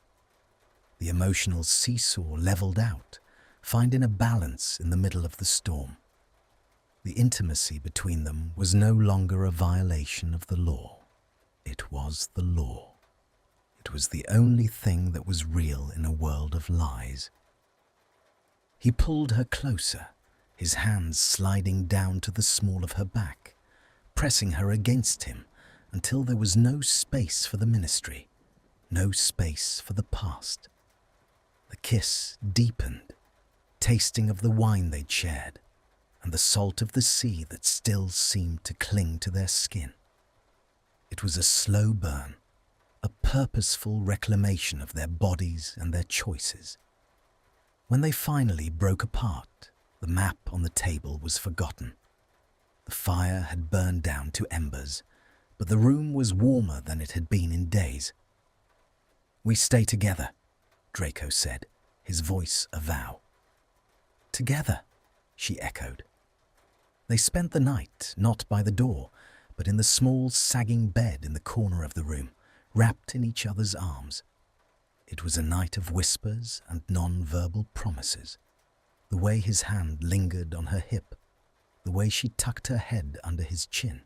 The emotional seesaw leveled out, finding a balance in the middle of the storm. The intimacy between them was no longer a violation of the law. It was the law. It was the only thing that was real in a world of lies. He pulled her closer, his hands sliding down to the small of her back, pressing her against him until there was no space for the Ministry, no space for the past. The kiss deepened, tasting of the wine they'd shared, and the salt of the sea that still seemed to cling to their skin. It was a slow burn, a purposeful reclamation of their bodies and their choices. When they finally broke apart, the map on the table was forgotten. The fire had burned down to embers, but the room was warmer than it had been in days. "We stay together," Draco said, his voice a vow. "Together," she echoed. They spent the night not by the door, but in the small, sagging bed in the corner of the room, wrapped in each other's arms. It was a night of whispers and non-verbal promises. The way his hand lingered on her hip, the way she tucked her head under his chin.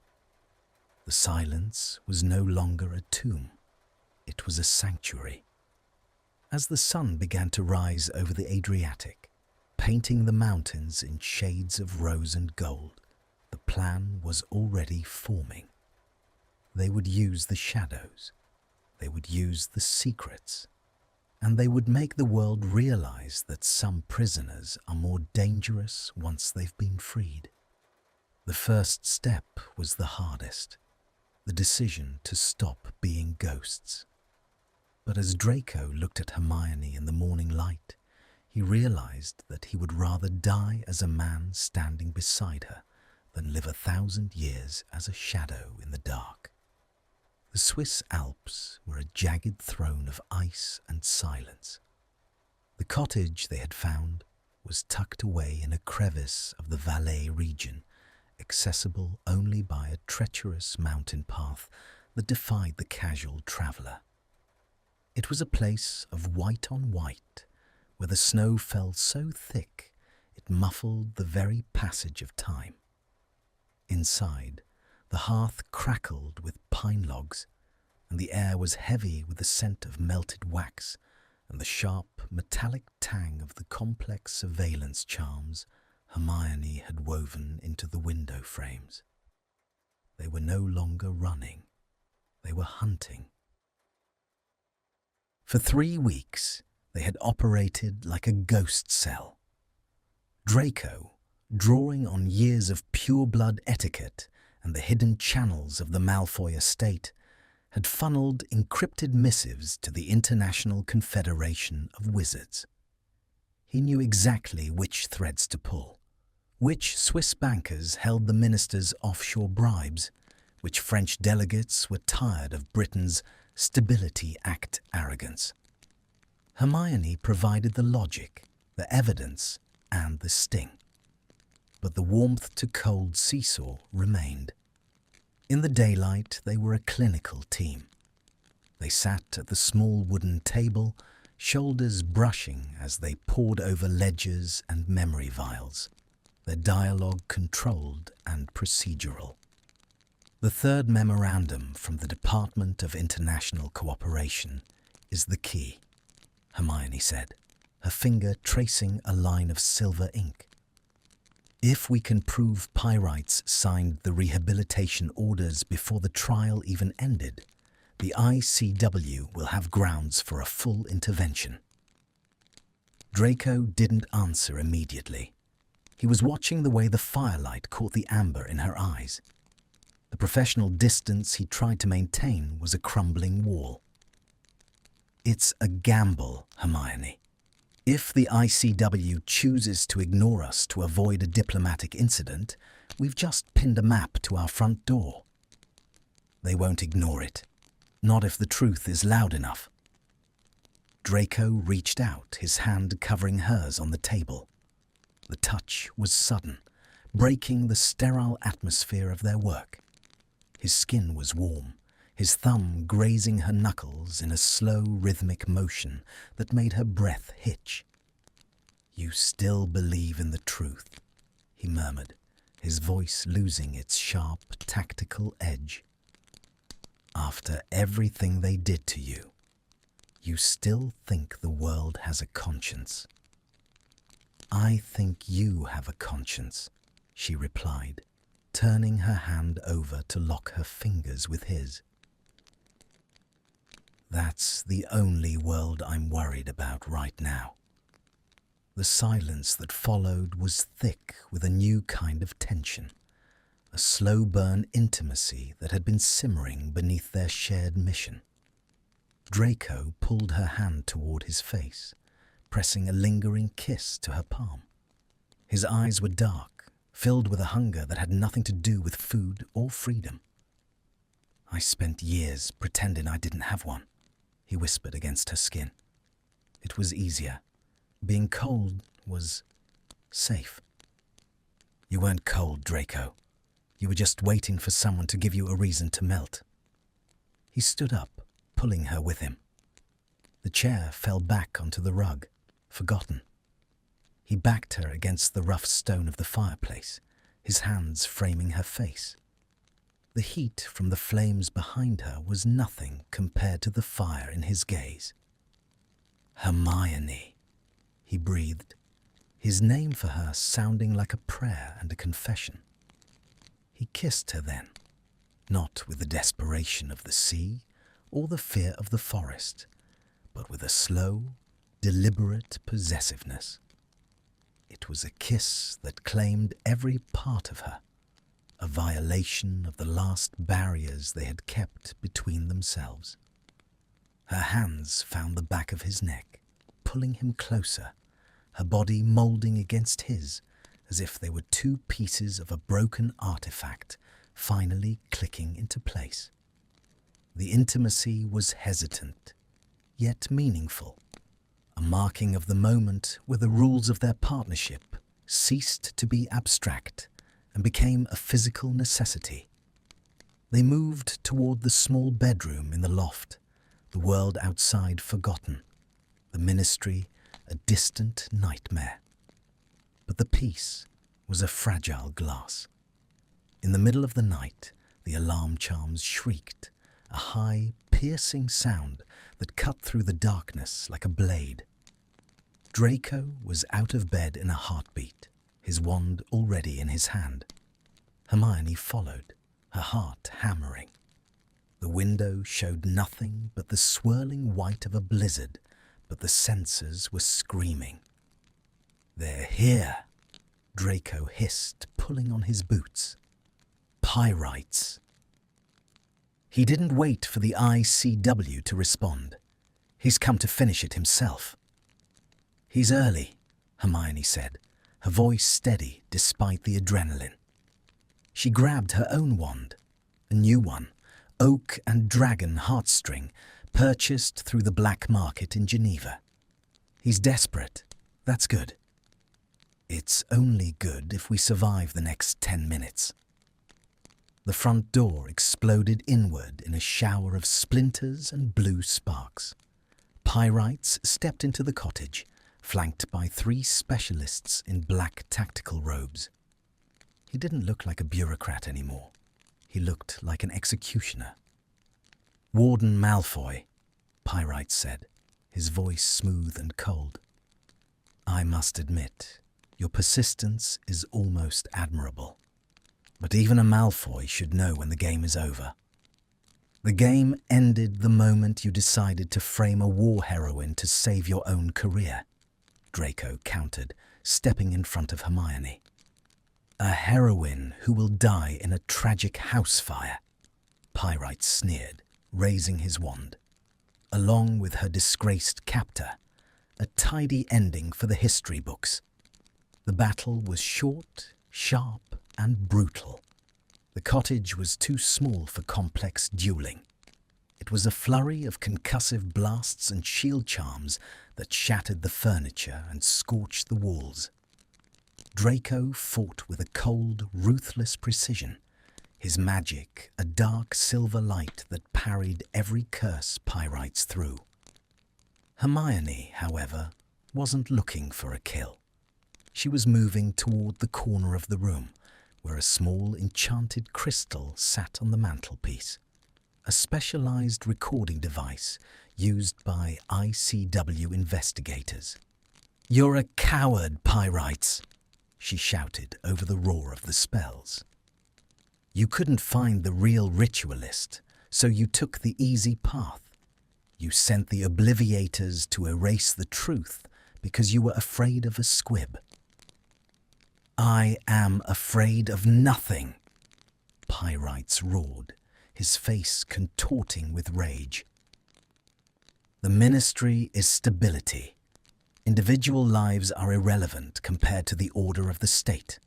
The silence was no longer a tomb. It was a sanctuary. As the sun began to rise over the Adriatic, painting the mountains in shades of rose and gold, the plan was already forming. They would use the shadows, they would use the secrets, and they would make the world realize that some prisoners are more dangerous once they've been freed. The first step was the hardest, the decision to stop being ghosts. But as Draco looked at Hermione in the morning light, he realized that he would rather die as a man standing beside her than live 1,000 years as a shadow in the dark. The Swiss Alps were a jagged throne of ice and silence. The cottage they had found was tucked away in a crevice of the Valais region, accessible only by a treacherous mountain path that defied the casual traveller. It was a place of white on white, where the snow fell so thick it muffled the very passage of time. Inside, the hearth crackled with pine logs, and the air was heavy with the scent of melted wax and the sharp, metallic tang of the complex surveillance charms Hermione had woven into the window frames. They were no longer running. They were hunting. For 3 weeks, they had operated like a ghost cell. Draco, drawing on years of pure-blood etiquette and the hidden channels of the Malfoy estate, had funneled encrypted missives to the International Confederation of Wizards. He knew exactly which threads to pull, which Swiss bankers held the minister's offshore bribes, which French delegates were tired of Britain's Stability Act arrogance. Hermione provided the logic, the evidence, and the sting. But the warmth to cold seesaw remained. In the daylight, they were a clinical team. They sat at the small wooden table, shoulders brushing as they pored over ledgers and memory vials, their dialogue controlled and procedural. The third memorandum from the Department of International Cooperation is the key, Hermione said, her finger tracing a line of silver ink. If we can prove Pyites signed the rehabilitation orders before the trial even ended, the ICW will have grounds for a full intervention. Draco didn't answer immediately. He was watching the way the firelight caught the amber in her eyes. The professional distance he tried to maintain was a crumbling wall. It's a gamble, Hermione. If the ICW chooses to ignore us to avoid a diplomatic incident, we've just pinned a map to our front door. They won't ignore it. Not if the truth is loud enough. Draco reached out, his hand covering hers on the table. The touch was sudden, breaking the sterile atmosphere of their work. His skin was warm, his thumb grazing her knuckles in a slow, rhythmic motion that made her breath hitch. "You still believe in the truth," he murmured, his voice losing its sharp, tactical edge. "After everything they did to you, you still think the world has a conscience." "I think you have a conscience," she replied, turning her hand over to lock her fingers with his. "That's the only world I'm worried about right now." The silence that followed was thick with a new kind of tension, a slow-burn intimacy that had been simmering beneath their shared mission. Draco pulled her hand toward his face, pressing a lingering kiss to her palm. His eyes were dark, filled with a hunger that had nothing to do with food or freedom. "I spent years pretending I didn't have one," he whispered against her skin. "It was easier. Being cold was safe." "You weren't cold, Draco. You were just waiting for someone to give you a reason to melt." He stood up, pulling her with him. The chair fell back onto the rug, forgotten. He backed her against the rough stone of the fireplace, his hands framing her face. The heat from the flames behind her was nothing compared to the fire in his gaze. "Hermione," he breathed, his name for her sounding like a prayer and a confession. He kissed her then, not with the desperation of the sea or the fear of the forest, but with a slow, deliberate possessiveness. It was a kiss that claimed every part of her, a violation of the last barriers they had kept between themselves. Her hands found the back of his neck, pulling him closer, her body moulding against his, as if they were two pieces of a broken artifact finally clicking into place. The intimacy was hesitant, yet meaningful, a marking of the moment where the rules of their partnership ceased to be abstract and became a physical necessity. They moved toward the small bedroom in the loft, the world outside forgotten, the ministry a distant nightmare. But the peace was a fragile glass. In the middle of the night, the alarm chimes shrieked, a high, piercing sound that cut through the darkness like a blade. Draco was out of bed in a heartbeat, his wand already in his hand. Hermione followed, her heart hammering. The window showed nothing but the swirling white of a blizzard, but the sensors were screaming. "They're here," Draco hissed, pulling on his boots. "Pyites." He didn't wait for the ICW to respond. He's come to finish it himself. "He's early," Hermione said, her voice steady despite the adrenaline. She grabbed her own wand, a new one, oak and dragon heartstring, purchased through the black market in Geneva. "He's desperate. That's good." "It's only good if we survive the next 10 minutes. The front door exploded inward in a shower of splinters and blue sparks. Pyites stepped into the cottage, flanked by 3 specialists in black tactical robes. He didn't look like a bureaucrat anymore. He looked like an executioner. "Warden Malfoy," Pyites said, his voice smooth and cold. "I must admit, your persistence is almost admirable. But even a Malfoy should know when the game is over. The game ended the moment you decided to frame a war heroine to save your own career," Draco countered, stepping in front of Hermione. "A heroine who will die in a tragic house fire," Pyites sneered, raising his wand. "Along with her disgraced captor, a tidy ending for the history books." The battle was short, sharp, and brutal. The cottage was too small for complex dueling. It was a flurry of concussive blasts and shield charms that shattered the furniture and scorched the walls. Draco fought with a cold, ruthless precision, his magic a dark silver light that parried every curse Pyites threw. Hermione, however, wasn't looking for a kill. She was moving toward the corner of the room, where a small enchanted crystal sat on the mantelpiece, a specialized recording device used by ICW investigators. "You're a coward, Pyites," she shouted over the roar of the spells. "You couldn't find the real ritualist, so you took the easy path. You sent the obliviators to erase the truth because you were afraid of a squib." "I am afraid of nothing," Pyites roared, his face contorting with rage. "The ministry is stability. Individual lives are irrelevant compared to the order of the state.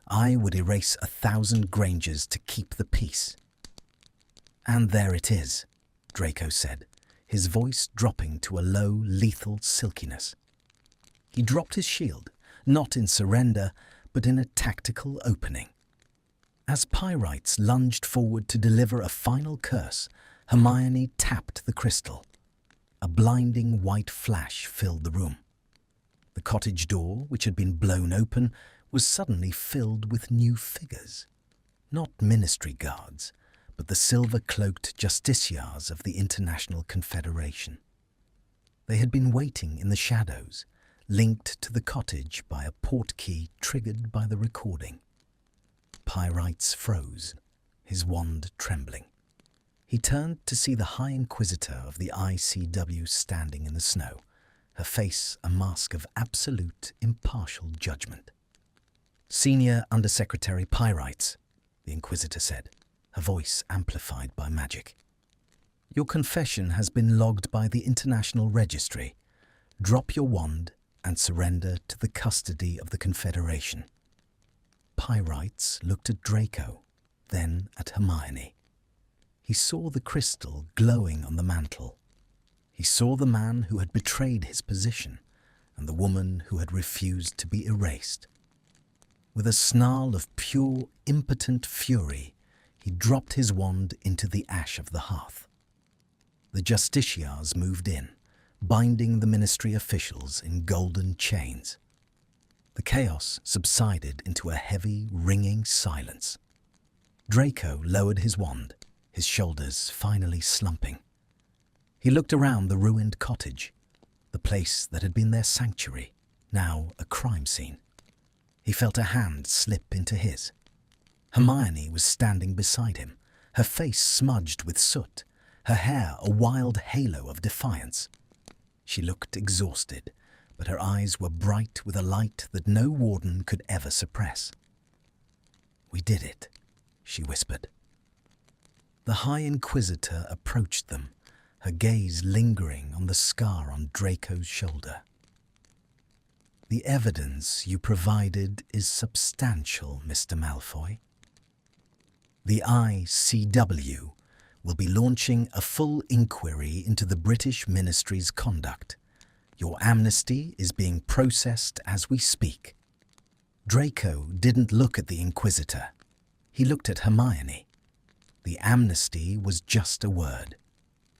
I would erase 1,000 Grangers to keep the peace." "And there it is," Draco said, his voice dropping to a low, lethal silkiness. He dropped his shield, not in surrender, but in a tactical opening. As Pyites lunged forward to deliver a final curse, Hermione tapped the crystal. A blinding white flash filled the room. The cottage door, which had been blown open, was suddenly filled with new figures. Not ministry guards, but the silver-cloaked justiciars of the International Confederation. They had been waiting in the shadows, linked to the cottage by a portkey triggered by the recording. Pyites froze, his wand trembling. He turned to see the High Inquisitor of the ICW standing in the snow, her face a mask of absolute, impartial judgment. "Senior Undersecretary Pyites," the Inquisitor said, her voice amplified by magic. "Your confession has been logged by the International Registry. Drop your wand and surrender to the custody of the Confederation." Pyites looked at Draco, then at Hermione. He saw the crystal glowing on the mantle. He saw the man who had betrayed his position and the woman who had refused to be erased. With a snarl of pure, impotent fury, he dropped his wand into the ash of the hearth. The justiciars moved in, binding the ministry officials in golden chains. The chaos subsided into a heavy, ringing silence. Draco lowered his wand, his shoulders finally slumping. He looked around the ruined cottage, the place that had been their sanctuary, now a crime scene. He felt a hand slip into his. Hermione was standing beside him, her face smudged with soot, her hair a wild halo of defiance. She looked exhausted, but her eyes were bright with a light that no warden could ever suppress. "We did it," she whispered. The High Inquisitor approached them, her gaze lingering on the scar on Draco's shoulder. "The evidence you provided is substantial, Mr. Malfoy. The ICW will be launching a full inquiry into the British Ministry's conduct. Your amnesty is being processed as we speak." Draco didn't look at the Inquisitor. He looked at Hermione. The amnesty was just a word.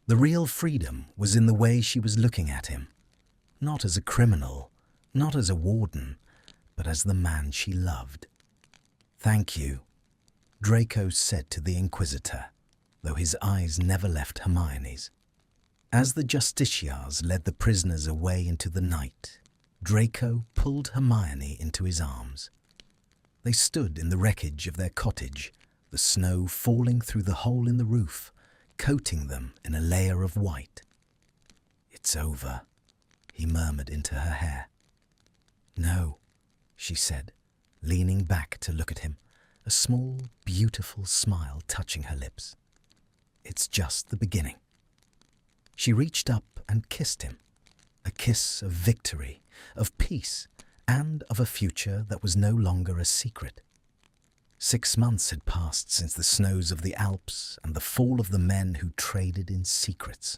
The real freedom was in the way she was looking at him, not as a criminal, not as a warden, but as the man she loved. "Thank you," Draco said to the Inquisitor, though his eyes never left Hermione's. As the justiciars led the prisoners away into the night, Draco pulled Hermione into his arms. They stood in the wreckage of their cottage, the snow falling through the hole in the roof, coating them in a layer of white. "It's over," he murmured into her hair. "No," she said, leaning back to look at him, a small, beautiful smile touching her lips. "It's just the beginning." She reached up and kissed him, a kiss of victory, of peace, and of a future that was no longer a secret. 6 months had passed since the snows of the Alps and the fall of the men who traded in secrets.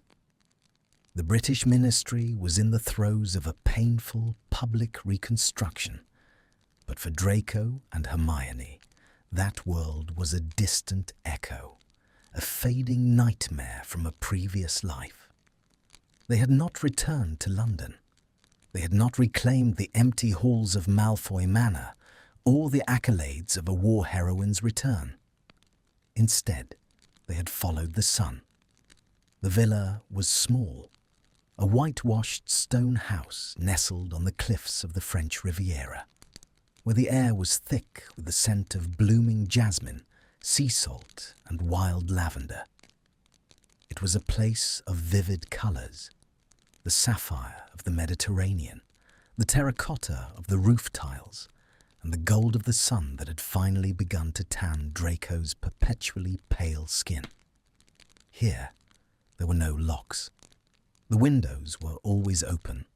The British ministry was in the throes of a painful public reconstruction, but for Draco and Hermione, that world was a distant echo, a fading nightmare from a previous life. They had not returned to London. They had not reclaimed the empty halls of Malfoy Manor or the accolades of a war heroine's return. Instead, they had followed the sun. The villa was small, a whitewashed stone house nestled on the cliffs of the French Riviera, where the air was thick with the scent of blooming jasmine, sea salt, and wild lavender. It was a place of vivid colours, the sapphire of the Mediterranean, the terracotta of the roof tiles, and the gold of the sun that had finally begun to tan Draco's perpetually pale skin. Here, there were no locks. The windows were always open,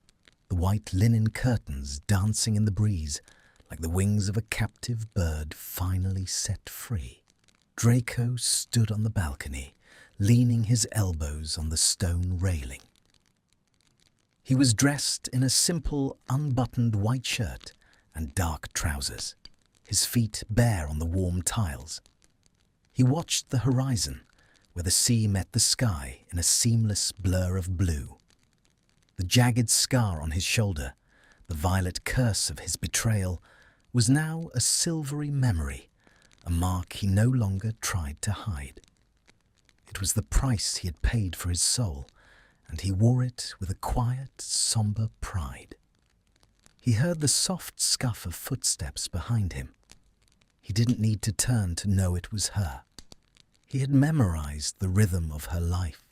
the white linen curtains dancing in the breeze like the wings of a captive bird finally set free. Draco stood on the balcony, leaning his elbows on the stone railing. He was dressed in a simple, unbuttoned white shirt and dark trousers, his feet bare on the warm tiles. He watched the horizon, where the sea met the sky in a seamless blur of blue. The jagged scar on his shoulder, the violet curse of his betrayal, was now a silvery memory, a mark he no longer tried to hide. It was the price he had paid for his soul, and he wore it with a quiet, sombre pride. He heard the soft scuff of footsteps behind him. He didn't need to turn to know it was her. He had memorized the rhythm of her life,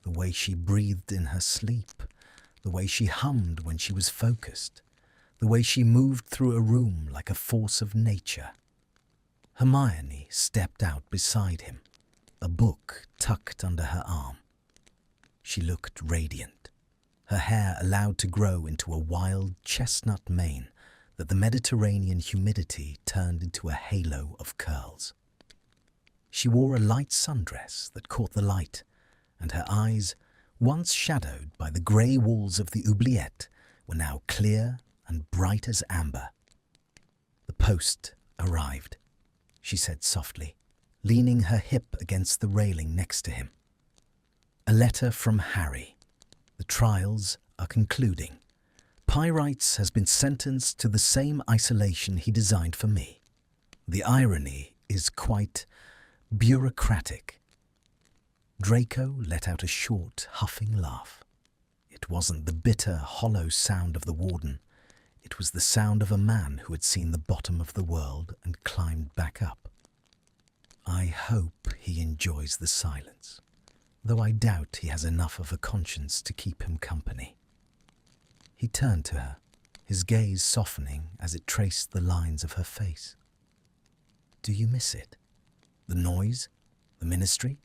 the way she breathed in her sleep, the way she hummed when she was focused, the way she moved through a room like a force of nature. Hermione stepped out beside him, a book tucked under her arm. She looked radiant, her hair allowed to grow into a wild chestnut mane that the Mediterranean humidity turned into a halo of curls. She wore a light sundress that caught the light, and her eyes, once shadowed by the grey walls of the oubliette, were now clear and bright as amber. "The post arrived," she said softly, leaning her hip against the railing next to him. "A letter from Harry. The trials are concluding. Pyites has been sentenced to the same isolation he designed for me. The irony is quite bureaucratic." Draco let out a short, huffing laugh. It wasn't the bitter, hollow sound of the warden. It was the sound of a man who had seen the bottom of the world and climbed back up. "I hope he enjoys the silence, though I doubt he has enough of a conscience to keep him company." He turned to her, his gaze softening as it traced the lines of her face. "Do you miss it? The noise? The ministry?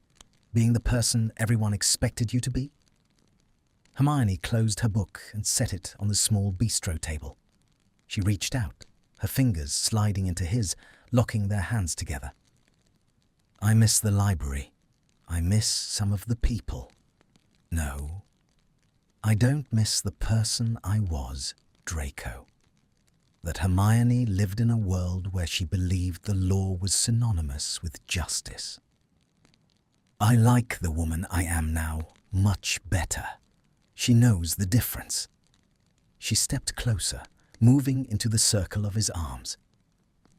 Being the person everyone expected you to be?" Hermione closed her book and set it on the small bistro table. She reached out, her fingers sliding into his, locking their hands together. "I miss the library. I miss some of the people. No, I don't miss the person I was, Draco. That Hermione lived in a world where she believed the law was synonymous with justice. I like the woman I am now much better. She knows the difference." She stepped closer, moving into the circle of his arms.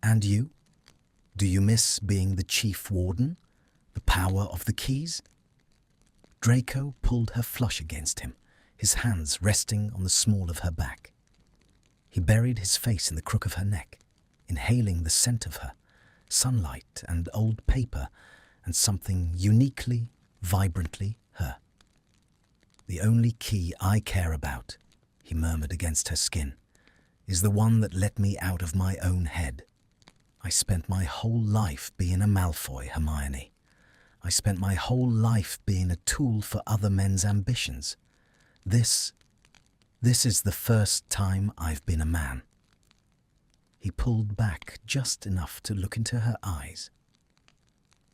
"And you? Do you miss being the chief warden? The power of the keys?" Draco pulled her flush against him, his hands resting on the small of her back. He buried his face in the crook of her neck, inhaling the scent of her, sunlight and old paper, and something uniquely, vibrantly her. "The only key I care about," he murmured against her skin, "is the one that let me out of my own head. I spent my whole life being a Malfoy, Hermione. I spent my whole life being a tool for other men's ambitions. This is the first time I've been a man." He pulled back just enough to look into her eyes.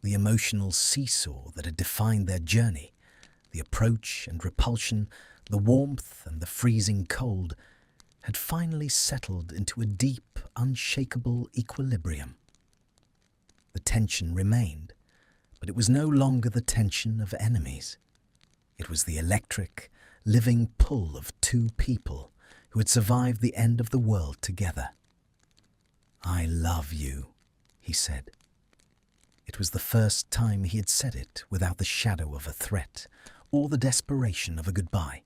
The emotional seesaw that had defined their journey, the approach and repulsion, the warmth and the freezing cold, had finally settled into a deep, unshakable equilibrium. The tension remained, but it was no longer the tension of enemies. It was the electric, living pull of two people who had survived the end of the world together. "I love you," he said. It was the first time he had said it without the shadow of a threat or the desperation of a goodbye.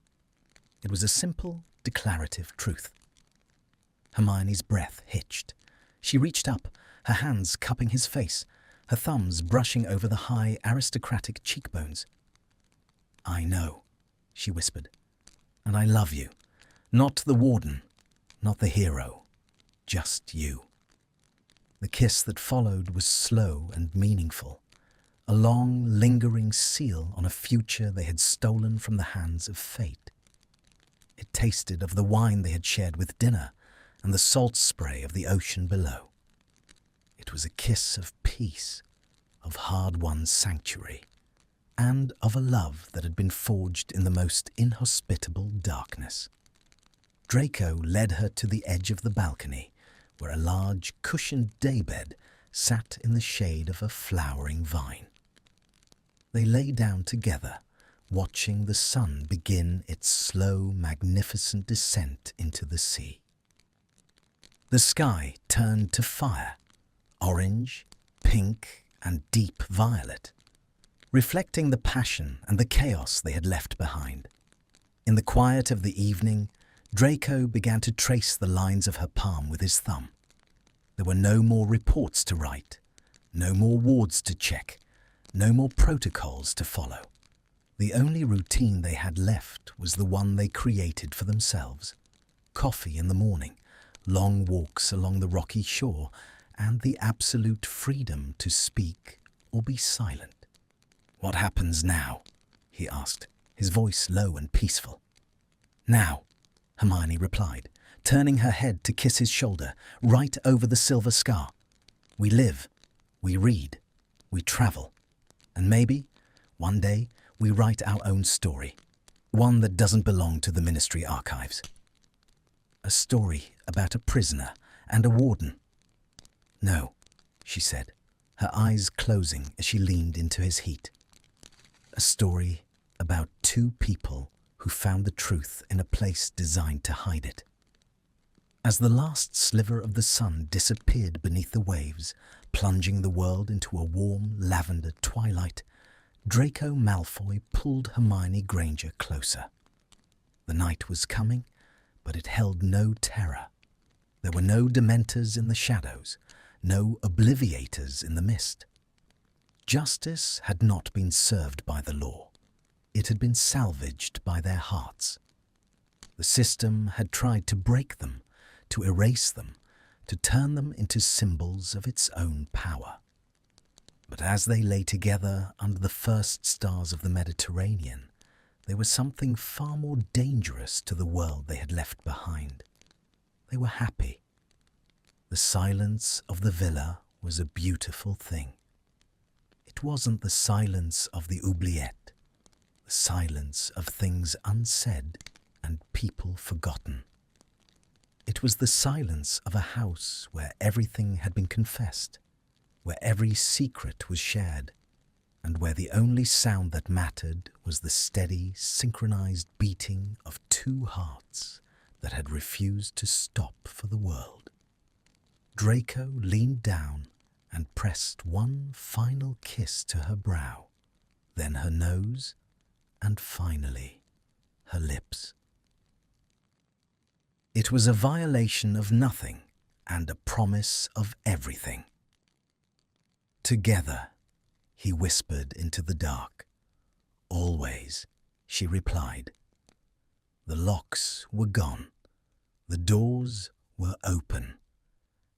It was a simple, declarative truth. Hermione's breath hitched. She reached up, her hands cupping his face, her thumbs brushing over the high, aristocratic cheekbones. "I know," she whispered, "and I love you. Not the warden, not the hero, just you." The kiss that followed was slow and meaningful, a long, lingering seal on a future they had stolen from the hands of fate. It tasted of the wine they had shared with dinner and the salt spray of the ocean below. It was a kiss of peace, of hard-won sanctuary, and of a love that had been forged in the most inhospitable darkness. Draco led her to the edge of the balcony, where a large, cushioned daybed sat in the shade of a flowering vine. They lay down together, watching the sun begin its slow, magnificent descent into the sea. The sky turned to fire, orange, pink, and deep violet, reflecting the passion and the chaos they had left behind. In the quiet of the evening, Draco began to trace the lines of her palm with his thumb. There were no more reports to write, no more wards to check, no more protocols to follow. The only routine they had left was the one they created for themselves. Coffee in the morning, long walks along the rocky shore, and the absolute freedom to speak or be silent. "What happens now?" he asked, his voice low and peaceful. "Now," Hermione replied, turning her head to kiss his shoulder, right over the silver scar. "We live, we read, we travel, and maybe, one day, we write our own story. One that doesn't belong to the Ministry archives. A story about a prisoner and a warden. No, she said, her eyes closing as she leaned into his heat. A story about two people who found the truth in a place designed to hide it. As the last sliver of the sun disappeared beneath the waves, plunging the world into a warm lavender twilight, Draco Malfoy pulled Hermione Granger closer. The night was coming, but it held no terror. There were no Dementors in the shadows, no Obliviators in the mist. Justice had not been served by the law. It had been salvaged by their hearts. The system had tried to break them, to erase them, to turn them into symbols of its own power. But as they lay together under the first stars of the Mediterranean, there was something far more dangerous to the world they had left behind. They were happy. The silence of the villa was a beautiful thing. It wasn't the silence of the oubliette, the silence of things unsaid and people forgotten. It was the silence of a house where everything had been confessed, where every secret was shared, and where the only sound that mattered was the steady, synchronized beating of two hearts that had refused to stop for the world. Draco leaned down and pressed one final kiss to her brow, then her nose, and finally her lips. It was a violation of nothing and a promise of everything. Together, he whispered into the dark. Always, she replied. The locks were gone, the doors were open,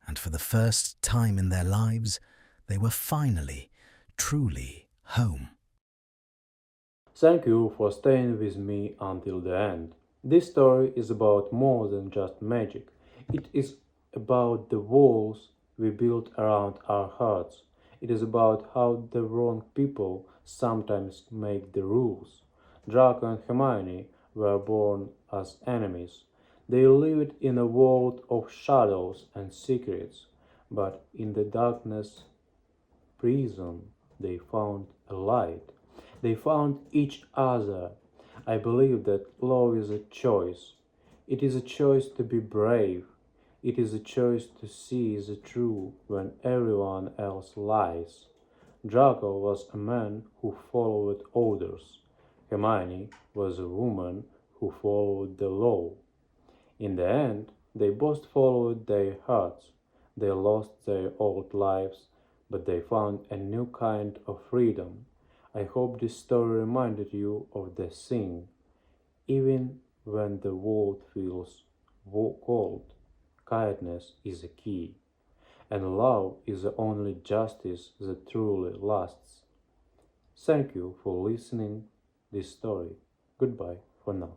and for the first time in their lives, they were finally, truly home. Thank you for staying with me until the end. This story is about more than just magic. It is about the walls we build around our hearts. It is about how the wrong people sometimes make the rules. Draco and Hermione were born as enemies. They lived in a world of shadows and secrets, but in the darkness prison they found a light. They found each other. I believe that love is a choice. It is a choice to be brave. It is a choice to see the truth when everyone else lies. Draco was a man who followed orders. Hermione was a woman who followed the law. In the end, they both followed their hearts. They lost their old lives, but they found a new kind of freedom. I hope this story reminded you of the thing. Even when the world feels cold, kindness is a key, and love is the only justice that truly lasts. Thank you for listening this story. Goodbye for now.